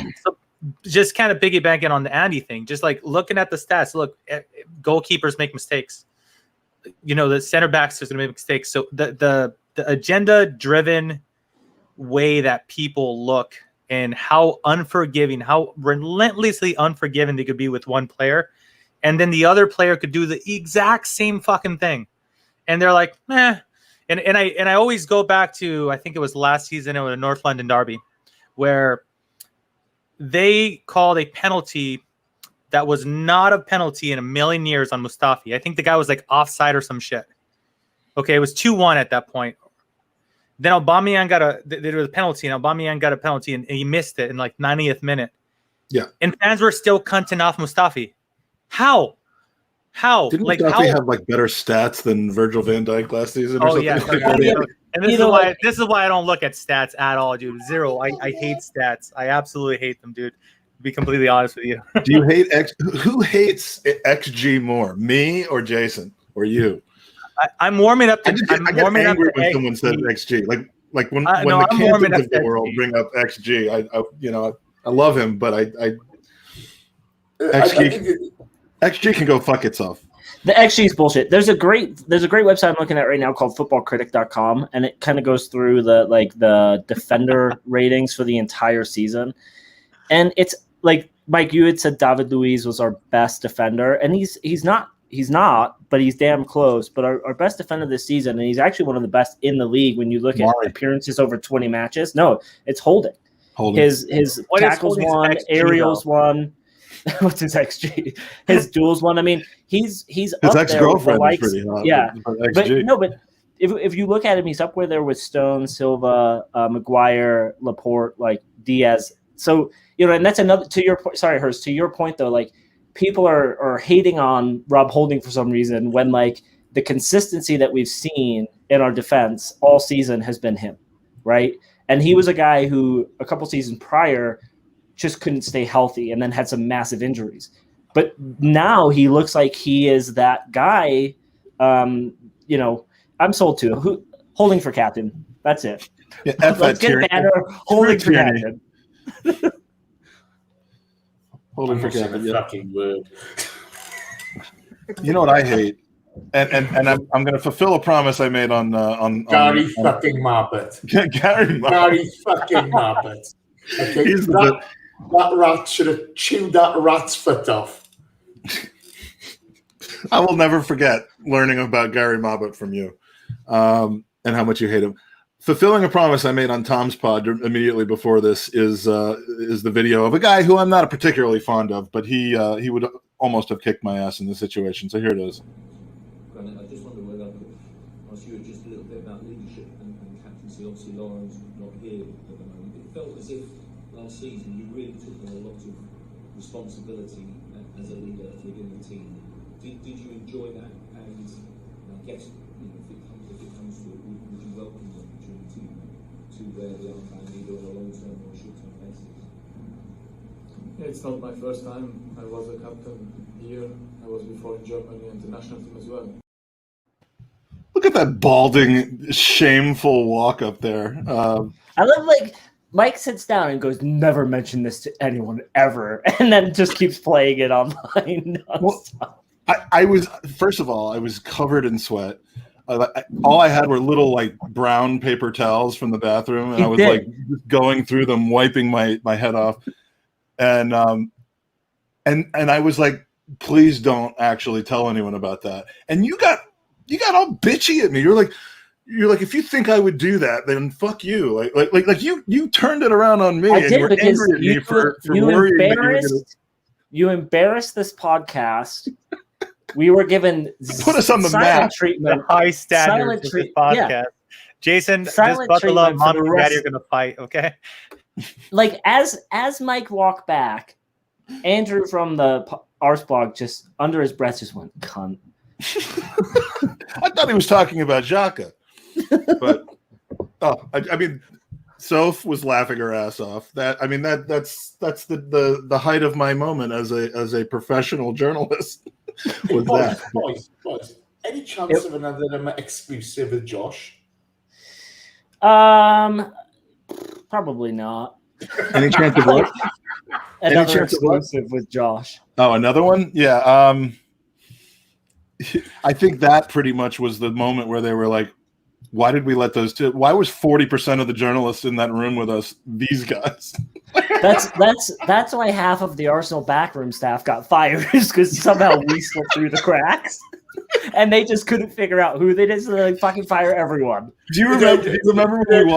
just kind of piggybacking on the Andy thing, just like looking at the stats, look, goalkeepers make mistakes. You know, the center backs are going to make mistakes. So the agenda-driven way that people look and how unforgiving, how relentlessly unforgiving they could be with one player, and then the other player could do the exact same fucking thing, and they're like, eh. And I always go back to, I think it was last season, it was a North London derby, where they called a penalty that was not a penalty in a million years on Mustafi. I think the guy was like offside or some shit. Okay, it was 2-1 at that point. Then Aubameyang there was a penalty, and Aubameyang got a penalty, and he missed it in like 90th minute. Yeah. And fans were still cunting off Mustafi. How? Didn't like Mustafi have like better stats than Virgil van Dijk last season? Or something? Yeah. And this is why I don't look at stats at all, dude. Zero. I hate stats. I absolutely hate them, dude. To be completely honest with you. Do you hate who hates XG more, me or Jason or you? I'm warming up to. I get angry when someone says XG. Like when the Cantons of the world bring up XG, I love him, but XG can go fuck itself. The XG is bullshit. There's a great website I'm looking at right now called footballcritic.com, and it kind of goes through the defender ratings for the entire season. And it's like, Mike, you had said David Luiz was our best defender, and he's not, but he's damn close. But our best defender this season, and he's actually one of the best in the league when you look at appearances over 20 matches. No, it's Holding. His tackles won, aerials won. What's his XG? His duels one. I mean, he's his up ex-girlfriend there is pretty hot. Yeah, but if you look at him, he's up where there with Stone, Silva, Maguire, Laporte, like Diaz. So and that's another to your point. Sorry, Hurst. To your point though, like people are hating on Rob Holding for some reason when like the consistency that we've seen in our defense all season has been him, right? And he was a guy who a couple seasons prior just couldn't stay healthy and then had some massive injuries. But now he looks like he is that guy. I'm sold to. Holding for captain. That's it. Yeah, let's get Banner Holding for captain. Holding for captain. Fucking word. You know what I hate? And I'm going to fulfill a promise I made on Gary fucking Marbert. Gary fucking Marbert. Okay, that rat should have chewed that rat's foot off. I will never forget learning about Gary Marbert from you. and how much you hate him. Fulfilling a promise I made on Tom's pod immediately before this is the video of a guy who I'm not particularly fond of, but he would almost have kicked my ass in this situation. So here it is. Granted, I just wonder whether I could ask you just a little bit about leadership and captaincy. Obviously, Lauren's not here at the moment. It felt as if last season you really took on a lot of responsibility as a leader within the team. Did you enjoy that? And I guess if it comes to it, would you welcome the opportunity to wear the armband either on a long-term or a short-term basis? Yeah, it's not my first time. I was a captain here. I was before in Germany and the national team as well. Look at that balding, shameful walk up there. I love Mike sits down and goes, "Never mention this to anyone ever," and then just keeps playing it online. Well, I was, first of all, I was covered in sweat. All I had were little brown paper towels from the bathroom, and I was just going through them, wiping my head off, and I was like, "Please don't actually tell anyone about that." And you got all bitchy at me. You're like, if you think I would do that, then fuck you. Like you turned it around on me, and you were angry at me for worrying that you were gonna... You embarrassed this podcast. We were given put us on the map. The high standards of this podcast. Yeah. Jason, just buckle up. Mom and Daddy are going to fight, okay? As Mike walked back, Andrew from the Arsblog just under his breath just went, "Cunt." I thought he was talking about Xhaka. But I mean, Soph was laughing her ass off. That's the height of my moment as a professional journalist. Boys, any chance of another exclusive with Josh? Probably not. Any chance of what? Another exclusive with Josh. Oh, another one? Yeah. I think that pretty much was the moment where they were like, "Why did we let those two? Why was 40% of the journalists in that room with us these guys?" That's why half of the Arsenal backroom staff got fired, is because somehow we slipped through the cracks, and they just couldn't figure out who they did, so they fucking fire everyone. Do you remember when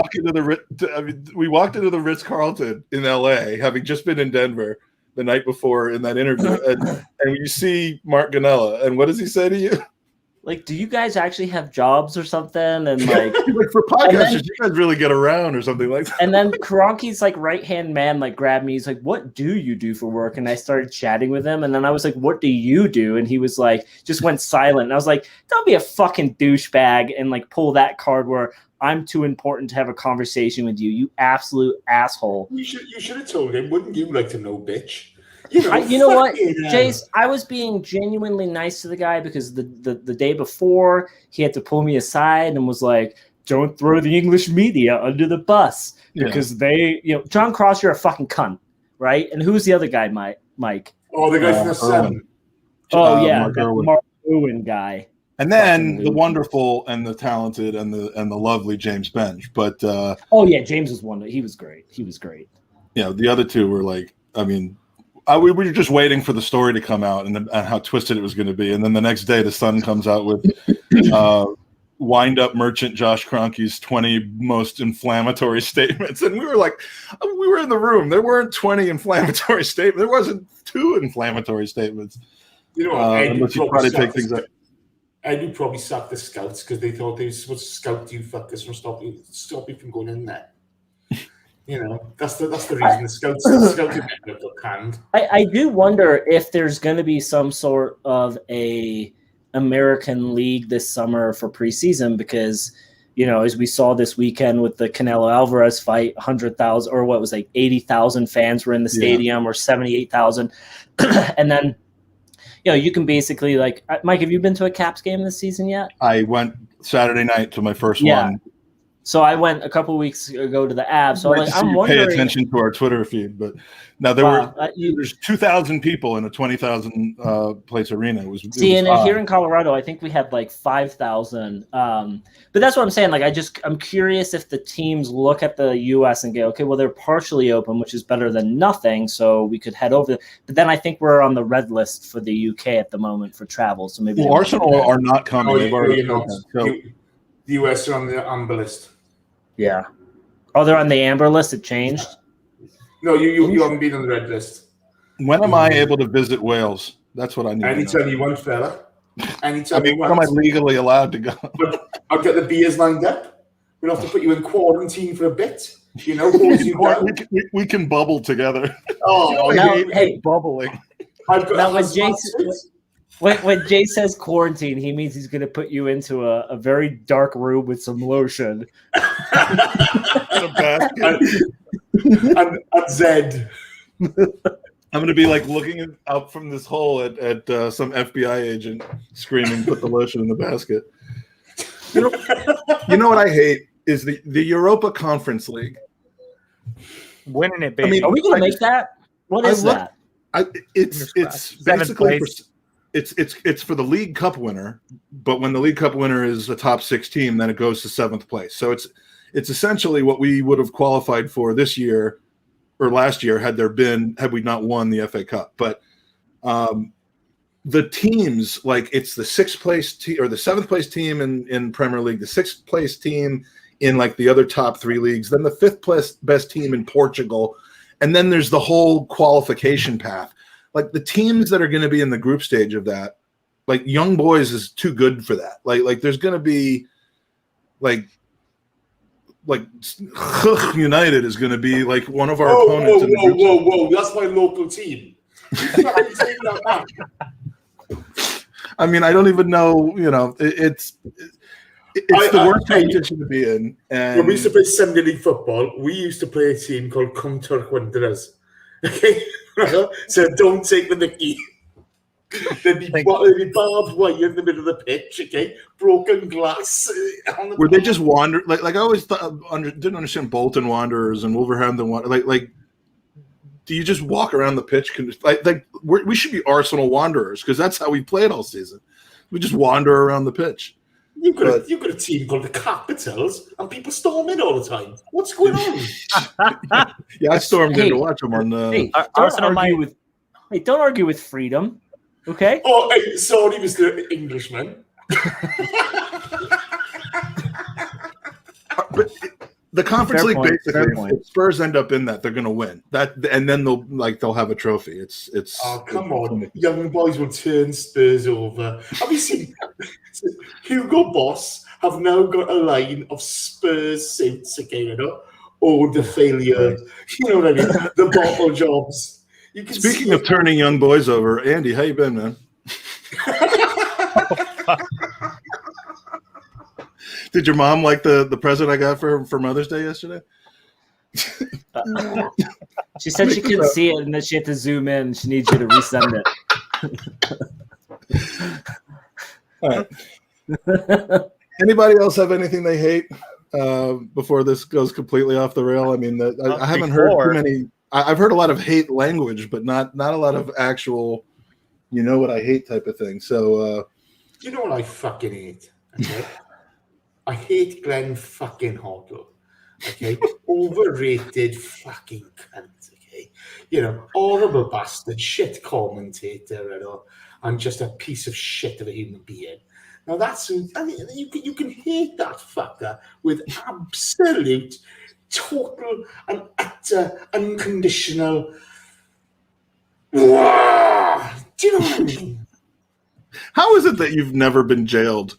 we walked into the Ritz-Carlton in LA, having just been in Denver the night before in that interview, and you see Mark Ganella, and what does he say to you? Do you guys actually have jobs or something? And for podcasters, you guys really get around or something like that. And then Karanki's right-hand man grabbed me. He's like, "What do you do for work?" And I started chatting with him. And then I was like, "What do you do?" And he was just went silent. And I was like, "Don't be a fucking douchebag and pull that card where I'm too important to have a conversation with you, you absolute asshole." You should have told him, "Wouldn't you like to know, bitch?" You know what, Jace? I was being genuinely nice to the guy because the day before he had to pull me aside and was like, "Don't throw the English media under the bus because they, John Cross, you're a fucking cunt, right?" And who's the other guy, Mike? Oh, the guy from the Sun. Mark Owen guy. And then the wonderful and the talented and the lovely James Bench. But James was one. He was great. Yeah, the other two were we were just waiting for the story to come out and how twisted it was going to be. And then the next day, the Sun comes out with wind-up merchant Josh Kroenke's 20 most inflammatory statements. And we were in the room. There weren't 20 inflammatory statements. There wasn't 2 inflammatory statements. You know what? Unless you probably take things up. Eddie probably sacked the scouts because they thought they were supposed to scout you fuckers from stop you from going in there. That's the reason the scouts got canned. I do wonder if there's going to be some sort of a American league this summer for preseason because, as we saw this weekend with the Canelo Alvarez fight, 100,000 or what was 80,000 fans were in the stadium or 78,000. And then, you can basically Mike, have you been to a Caps game this season yet? I went Saturday night to my first one. So I went a couple weeks ago to the Avs. So I'm wondering. Pay attention to our Twitter feed, but now there's 2,000 people in a 20,000 place arena. Here in Colorado, I think we had 5,000. But that's what I'm saying. I'm curious if the teams look at the U.S. and go, okay, well they're partially open, which is better than nothing. So we could head over. But then I think we're on the red list for the UK at the moment for travel. So maybe Arsenal are not coming. They've already The US are on the amber list. Yeah. Oh, they're on the amber list. It changed. No, you haven't been on the red list. When am I able to visit Wales? That's what I need. Anytime you want, fella. Anytime you when am I want. legally allowed to go? But I'll get the beers lined up. We'll have to put you in quarantine for a bit. You know, hold you down. We can bubble together. Oh, hey, bubbling. I've got now when Jay says quarantine, he means he's going to put you into a very dark room with some lotion. and Zed. I'm going to be like looking out from this hole at some FBI agent screaming, "Put the lotion in the basket." You know what I hate is the Europa Conference League. Winning it, baby. I mean, are we going to make that? What is that? It's basically it's for the League Cup winner, but when the League Cup winner is a top 6 team, then it goes to 7th place. So it's essentially what we would have qualified for this year or last year had we not won the FA Cup. But the teams, like it's the 6th place or the 7th place team in Premier League, the 6th place team in like the other top 3 leagues, then the 5th best team in Portugal, and then there's the whole qualification path. Like the teams that are going to be in the group stage of that, like Young Boys is too good for that. Like there's going to be like United is going to be like one of our opponents. Whoa! That's my local team. I mean, I don't even know. You know, it's the worst competition to be in. And when we used to play Sunday League football, we used to play a team called Cathartic Wanderers. Okay, so don't take the mickey. There'd be barbed wire in the middle of the pitch. Okay, broken glass. Where they just wander, like I always didn't understand Bolton Wanderers and Wolverhampton Wanderers. Like, do you just walk around the pitch? We should be Arsenal Wanderers because that's how we played all season. We just wander around the pitch. You've got a team called the Capitals, and people storm in all the time. What's going on? Yeah, I stormed in to watch them on. Don't argue with freedom, okay? Oh, hey, sorry, Mr. Englishman. But the Conference League, basically, if Spurs end up in that, they're going to win that, and then they'll have a trophy. It's. Oh, come on! Young Boys will turn Spurs over. Have you seen Hugo Boss have now got a line of Spurs suits again? You know, or the failure. You know what I mean? The bottle jobs. Speaking of turning Young Boys over, Andy, how you been, man? Did your mom like the present I got for Mother's Day yesterday? She said she couldn't see it and that she had to zoom in. She needs you to resend it. All right. Anybody else have anything they hate before this goes completely off the rail? I mean, I haven't heard too many. I've heard a lot of hate language, but not a lot of actual, you know what I hate type of thing. So, you know what I fucking hate? Okay? I hate Glenn fucking Hoddle. Okay, overrated fucking cunt. Okay, you know, horrible bastard, shit commentator, and just a piece of shit of a human being. Now you can hate that fucker with absolute, total, and utter unconditional. Do you know what I mean? How is it that you've never been jailed?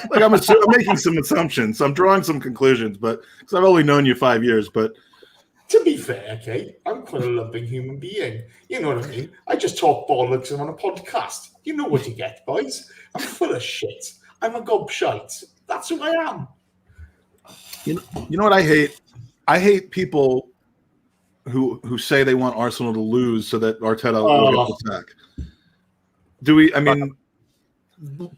Like I'm making some assumptions. I'm drawing some conclusions, but because I've only known you 5 years. But to be fair, okay, I'm quite a loving human being. You know what I mean? I just talk bollocks on a podcast. You know what you get, boys. I'm full of shit. I'm a gobshite. That's who I am. You know what I hate? I hate people who say they want Arsenal to lose so that Arteta will get the sack. Do we? I mean.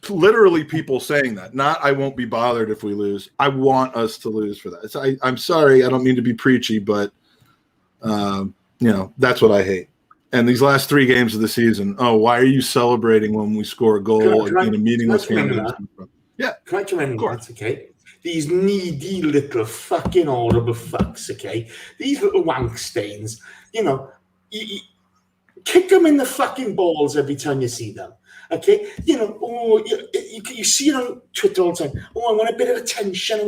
Literally people saying that. Not I won't be bothered if we lose. I want us to lose for that. I'm sorry. I don't mean to be preachy, but you know, that's what I hate. And these last 3 games of the season, why are you celebrating when we score a goal in a meaningless game? Yeah. Can I come in? That's okay. These needy little fucking horrible fucks, okay? These little wank stains, you know, you kick them in the fucking balls every time you see them. Okay, you know, you see it on Twitter all the time. Oh, I want a bit of attention.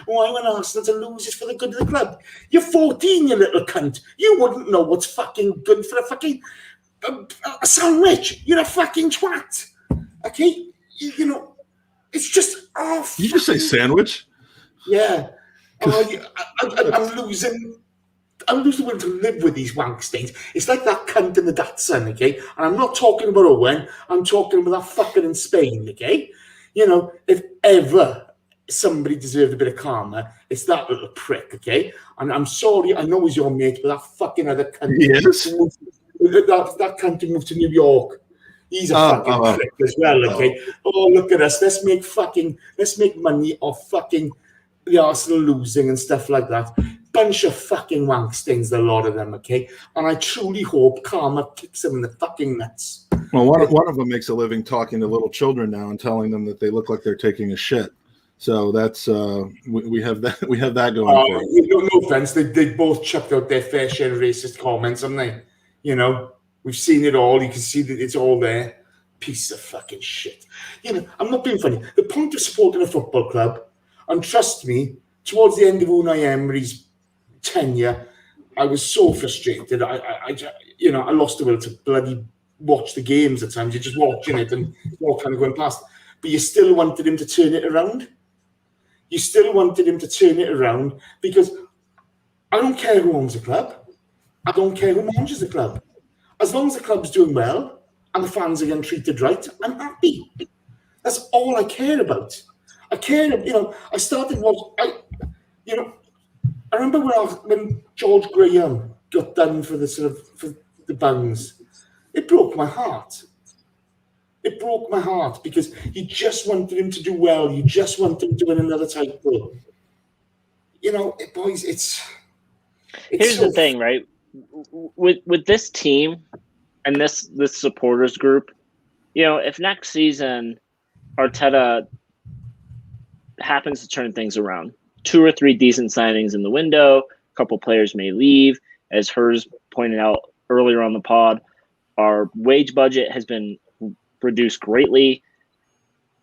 Oh, I want Arsenal to lose. It's for the good of the club. You're 14, you little cunt. You wouldn't know what's fucking good for a fucking a sandwich. You're a fucking twat. Okay, you know, it's just off. You just say sandwich? Yeah. I'm losing. I'm losing the will to live with these wank stains. It's like that cunt in the Datsun, okay? And I'm not talking about Owen. I'm talking about that fucker in Spain, okay? You know, if ever somebody deserved a bit of karma, it's that little prick, okay? And I'm sorry, I know he's your mate, but that fucking other cunt. Yes. That cunt who moved to New York. He's a fucking prick as well, okay? Oh, look at us. Let's make money off fucking the Arsenal losing and stuff like that. Bunch of fucking wank stings, a lot of them, okay? And I truly hope karma kicks them in the fucking nuts. Well, one of them makes a living talking to little children now and telling them that they look like they're taking a shit. So that's we have that going for it. No offense, they both chucked out their fair share of racist comments, haven't they? You know, we've seen it all. You can see that it's all there. Piece of fucking shit. You know, I'm not being funny. The point of supporting a football club, and trust me, towards the end of Unai Emery's tenure, I was so frustrated. I lost the will to bloody watch the games at times. You're just watching it and you're all kind of going past. But you still wanted him to turn it around. Because I don't care who owns the club. I don't care who manages the club. As long as the club's doing well and the fans are getting treated right, I'm happy. That's all I care about. I started I remember when George Graham got done for the Bungs. It broke my heart. Because you just wanted him to do well. You just wanted him to win another title. You know, boys, Here's the thing, right? With this team and this supporters group, you know, if next season Arteta happens to turn things around, 2 or 3 decent signings in the window, a couple players may leave. As Hers pointed out earlier on the pod, our wage budget has been reduced greatly.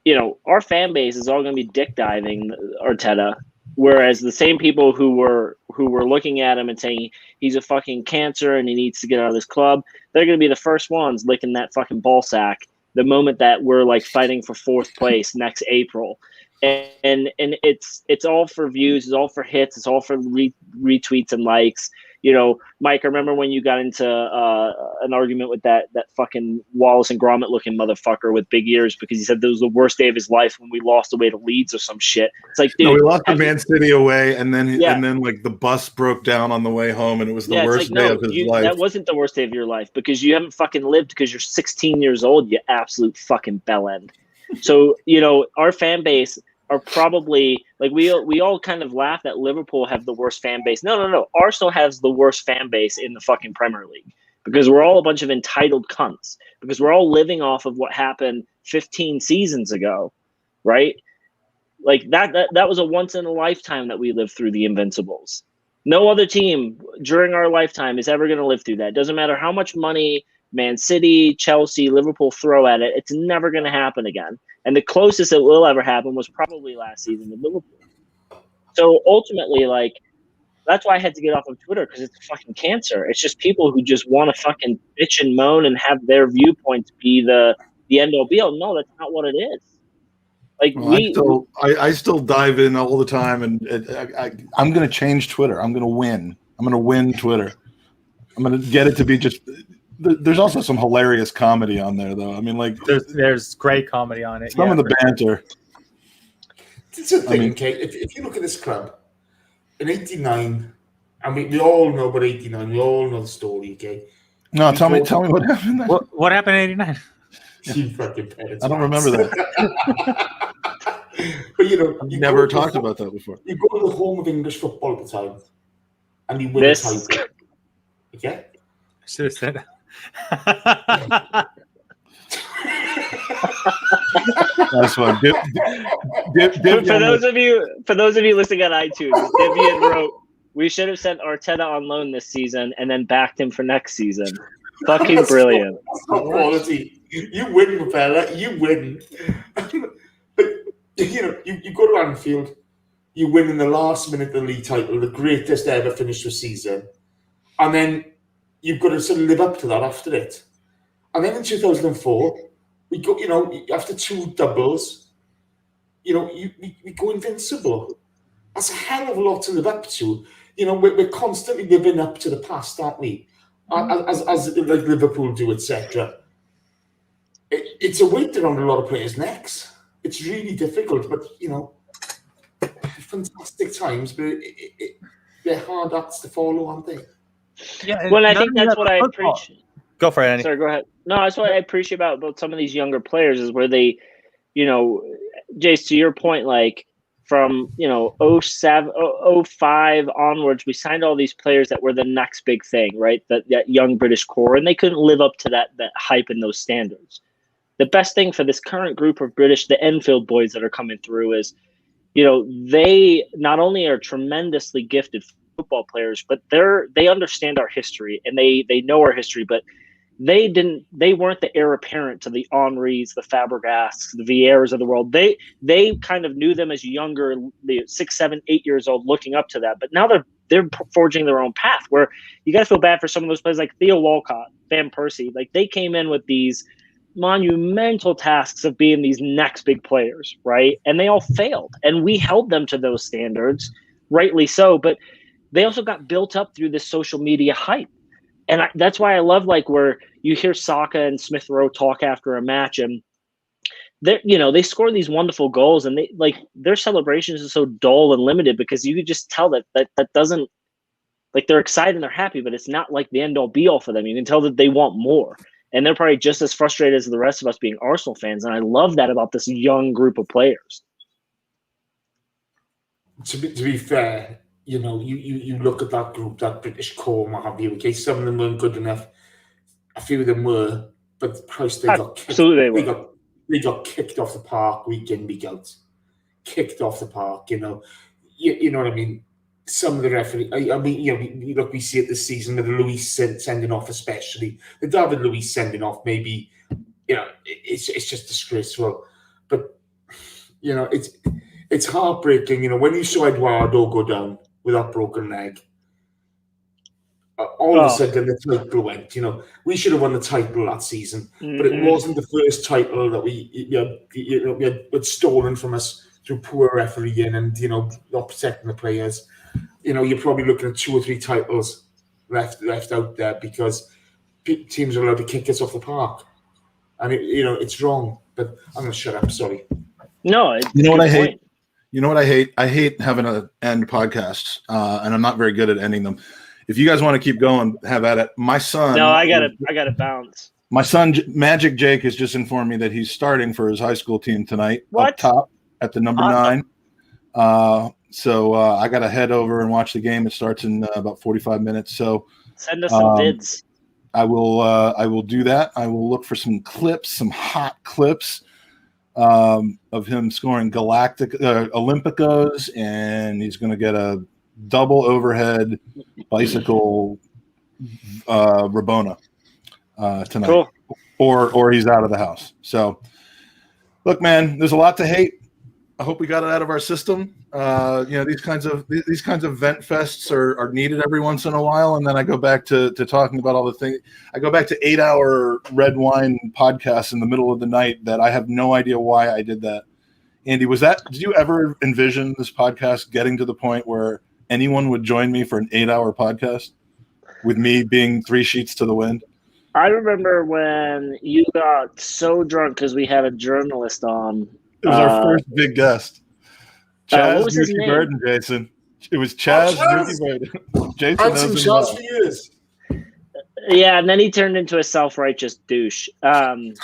You know, our fan base is all going to be dick diving Arteta, whereas the same people who were looking at him and saying he's a fucking cancer and he needs to get out of this club, they're going to be the first ones licking that fucking ball sack the moment that we're like fighting for 4th place next April. And it's all for views, it's all for hits, it's all for retweets and likes. You know, Mike, I remember when you got into an argument with that fucking Wallace and Gromit looking motherfucker with big ears because he said that was the worst day of his life when we lost away to Leeds or some shit. It's like, dude, we lost to Man City away, and then like the bus broke down on the way home, and it was the worst day of his life. That wasn't the worst day of your life because you haven't fucking lived because you're 16 years old, you absolute fucking bellend. So, you know, our fan base are probably like we all kind of laugh that Liverpool have the worst fan base. No. Arsenal has the worst fan base in the fucking Premier League because we're all a bunch of entitled cunts because we're all living off of what happened 15 seasons ago, right? Like that was a once in a lifetime that we lived through the Invincibles. No other team during our lifetime is ever going to live through that. It doesn't matter how much money Man City, Chelsea, Liverpool throw at it. It's never going to happen again. And the closest it will ever happen was probably last season with Liverpool. So ultimately, like, that's why I had to get off of Twitter because it's a fucking cancer. It's just people who just want to fucking bitch and moan and have their viewpoints be the end all be all. No, that's not what it is. Like I still dive in all the time, and I'm going to change Twitter. I'm going to win. I'm going to win Twitter. I'm going to get it to be just. There's also some hilarious comedy on there, though. I mean, like there's great comedy on it. Some of the banter. It's a thing, okay? If you look at this club in '89, I mean, we all know about '89. We all know the story, okay? No, tell me what happened. What happened in '89? You fucking parents. I don't remember that. But you never talked about that before. You go to the home of English football at the time, and you win a title. Okay. I should have said that. That's one. For those of you listening on iTunes, Vivian wrote, "We should have sent Arteta on loan this season and then backed him for next season." Fucking brilliant. That's not quality. You win, fella. You win. But you go to Anfield, you win in the last minute the league title, the greatest ever finish to a season, and then you've got to sort of live up to that after it. And then in 2004, we go, after 2 doubles, we go invincible. That's a hell of a lot to live up to. We're constantly living up to the past, aren't we? As like Liverpool do, etc. It's a weight on a lot of players' necks. It's really difficult, but fantastic times. But they're hard acts to follow, aren't they? Yeah. Well, I think that's what I appreciate. Go for it, Andy. Sorry, go ahead. No, that's what I appreciate about some of these younger players is where they, Jace, to your point, like from 07, 05 onwards, we signed all these players that were the next big thing, right? That young British core, and they couldn't live up to that hype and those standards. The best thing for this current group of the Enfield boys that are coming through is, they not only are tremendously gifted football players, but they understand our history and they know our history, but they weren't the heir apparent to the Henrys, the Fabregas, the Vieiras of the world. They kind of knew them as younger, 6, 7, 8 years old, looking up to that. But now they're forging their own path. Where you got to feel bad for some of those players like Theo Walcott, Van Persie. Like they came in with these monumental tasks of being these next big players, right? And they all failed, and we held them to those standards, rightly so. But they also got built up through this social media hype. And that's why I love like where you hear Saka and Smith Rowe talk after a match, and they score these wonderful goals, and their celebrations are so dull and limited because you could just tell that doesn't, like, they're excited and they're happy, but it's not like the end all be all for them. You can tell that they want more, and they're probably just as frustrated as the rest of us being Arsenal fans. And I love that about this young group of players. To be fair. You look at that group, that British core, what have you. Okay, some of them weren't good enough. A few of them were, but Christ, they got kicked off the park week in, week out. Kicked off the park, you know what I mean. Some of the referee, we see it this season with Luis sending off, especially the David Luis sending off. Maybe, it's just disgraceful. But it's heartbreaking. When you saw Eduardo go down with that broken leg, all of a sudden the title went. We should have won the title that season, but it wasn't the first title that we had stolen from us through poor refereeing and not protecting the players. You're probably looking at 2 or 3 titles left out there because teams are allowed to kick us off the park, and it's wrong. But I'm going to shut up. Sorry. No, what I hate. You know what I hate? I hate having to end podcasts, and I'm not very good at ending them. If you guys want to keep going, have at it. My son. No, I got to bounce. My son, Magic Jake, has just informed me that he's starting for his high school team tonight. What? Up top at the number 9. So I got to head over and watch the game. It starts in about 45 minutes. So send us some vids. I will do that. I will look for some clips, some hot clips. Of him scoring Olympicos, and he's going to get a double overhead bicycle Rabona tonight. Cool. Or he's out of the house. So, look, man, there's a lot to hate. I hope we got it out of our system. These kinds of vent fests are needed every once in a while, and then I go back to talking about all the things. I go back to 8-hour red wine podcasts in the middle of the night that I have no idea why I did that. Andy, did you ever envision this podcast getting to the point where anyone would join me for an 8-hour podcast with me being 3 sheets to the wind? I remember when you got so drunk because we had a journalist on. It was our first big guest. Chaz, what was his name? Burden, Jason. It was Chaz. Jason. I've seen Chaz for years. Yeah, and then he turned into a self-righteous douche. And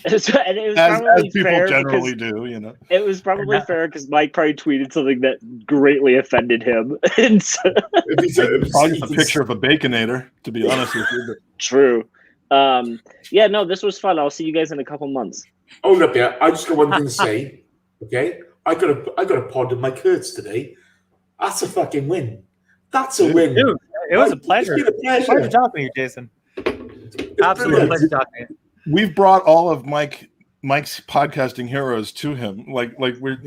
it was probably as people fair generally do, It was probably fair because Mike probably tweeted something that greatly offended him. And so, probably a picture of a Baconator, to be honest with you. True. This was fun. I'll see you guys in a couple months. Hold up, yeah. I just got one thing to say. Okay, I got a pod of Mike Hurts today. That's a fucking win. That's a win. Dude, It was a pleasure. It's been a Pleasure talking to you, Jason. Absolute pleasure talking to you. We've brought all of Mike's podcasting heroes to him. Like we're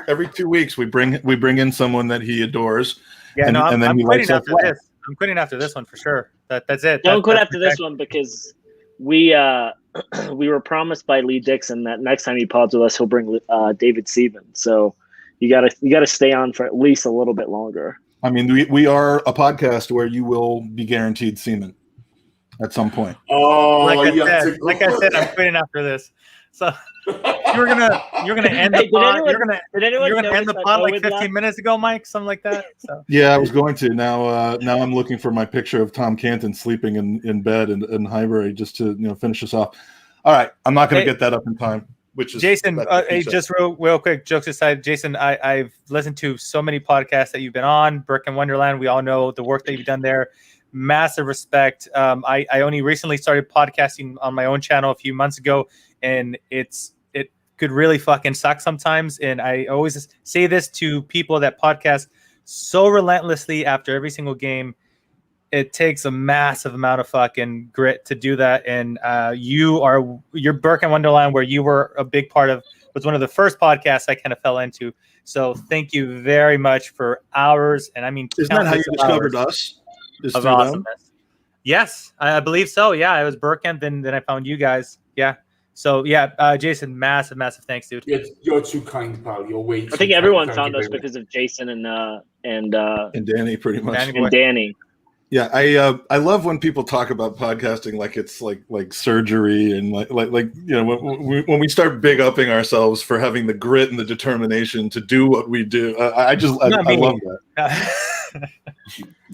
every 2 weeks we bring in someone that he adores. Yeah, and, no, and then I'm he quitting lights after up. this. I'm quitting after this one for sure. That's it. Don't quit that's after this one because we were promised by Lee Dixon that next time he pods with us, he'll bring David Seaman. So you gotta stay on for at least a little bit longer. I mean, we are a podcast where you will be guaranteed semen at some point. Oh, like I said, I'm quitting after this. So you're gonna end the pod. You're gonna end the pod like 15 minutes ago, Mike, something like that. So Yeah, I was going to. Now I'm looking for my picture of Tom Canton sleeping in bed in Highbury just to finish us off. All right, I'm not going to get that up in time. Which is Jason, just real quick, jokes aside, Jason, I've listened to so many podcasts that you've been on. Burke and Wonderland, we all know the work that you've done there. Massive respect. I only recently started podcasting on my own channel a few months ago, and it could really fucking suck sometimes. And I always say this to people that podcast so relentlessly after every single game. It takes a massive amount of fucking grit to do that. And you're Burke and Wonderland, where you were a big part of, was one of the first podcasts I kind of fell into. So thank you very much for hours. And I mean, isn't that how you discovered us? Of awesomeness. Yes, I believe so. Yeah, it was Burke and then I found you guys. Yeah. So yeah, Jason, massive thanks, dude. You're too kind, pal. You're way too I think kind. everyone found us because of Jason and Danny, pretty much. And Danny. Yeah, I love when people talk about podcasting like it's like surgery and like when we start big upping ourselves for having the grit and the determination to do what we do. I love that.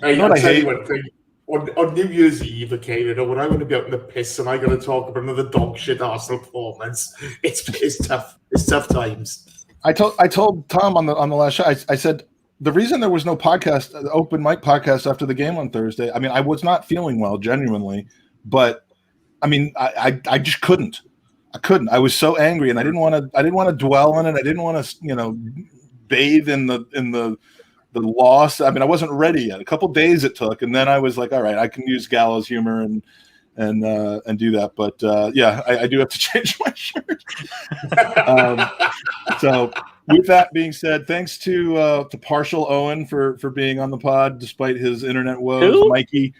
I tell you one thing. On New Year's Eve, okay, when I'm going to be out in the piss and I'm going to talk about another dog shit Arsenal performance, it's tough. It's tough times. I told Tom on the last show. I said, the reason there was no podcast, open mic podcast after the game on Thursday, I mean, I was not feeling well, genuinely, but I mean, I just couldn't. I couldn't. I was so angry, and I didn't want to dwell on it. I didn't want to, bathe in the loss. I mean, I wasn't ready yet. A couple days it took, and then I was like, all right, I can use gallows humor and do that. But yeah, I do have to change my shirt. So. With that being said, thanks to Partial Owen for being on the pod despite his internet woes. Who? Mikey,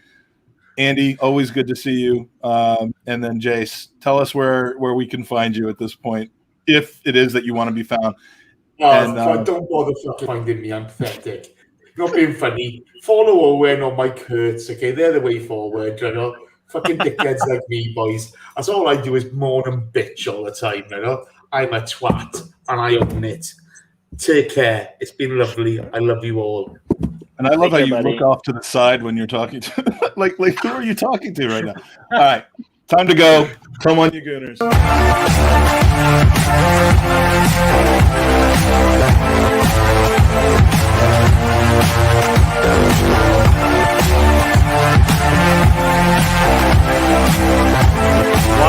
Andy, always good to see you. And then Jace, tell us where we can find you at this point, if it is that you want to be found. Don't bother fucking finding me. I'm pathetic. Not being funny. Follow Owen or Mike Hurts. Okay, they're the way forward. Fucking dickheads like me, boys. That's all I do is moan and bitch all the time. I'm a twat and I own it. Take care. It's been lovely. I love you all. And I love how you look off to the side when you're talking to like who are you talking to right now? All right. Time to go. Come on, you Gooners.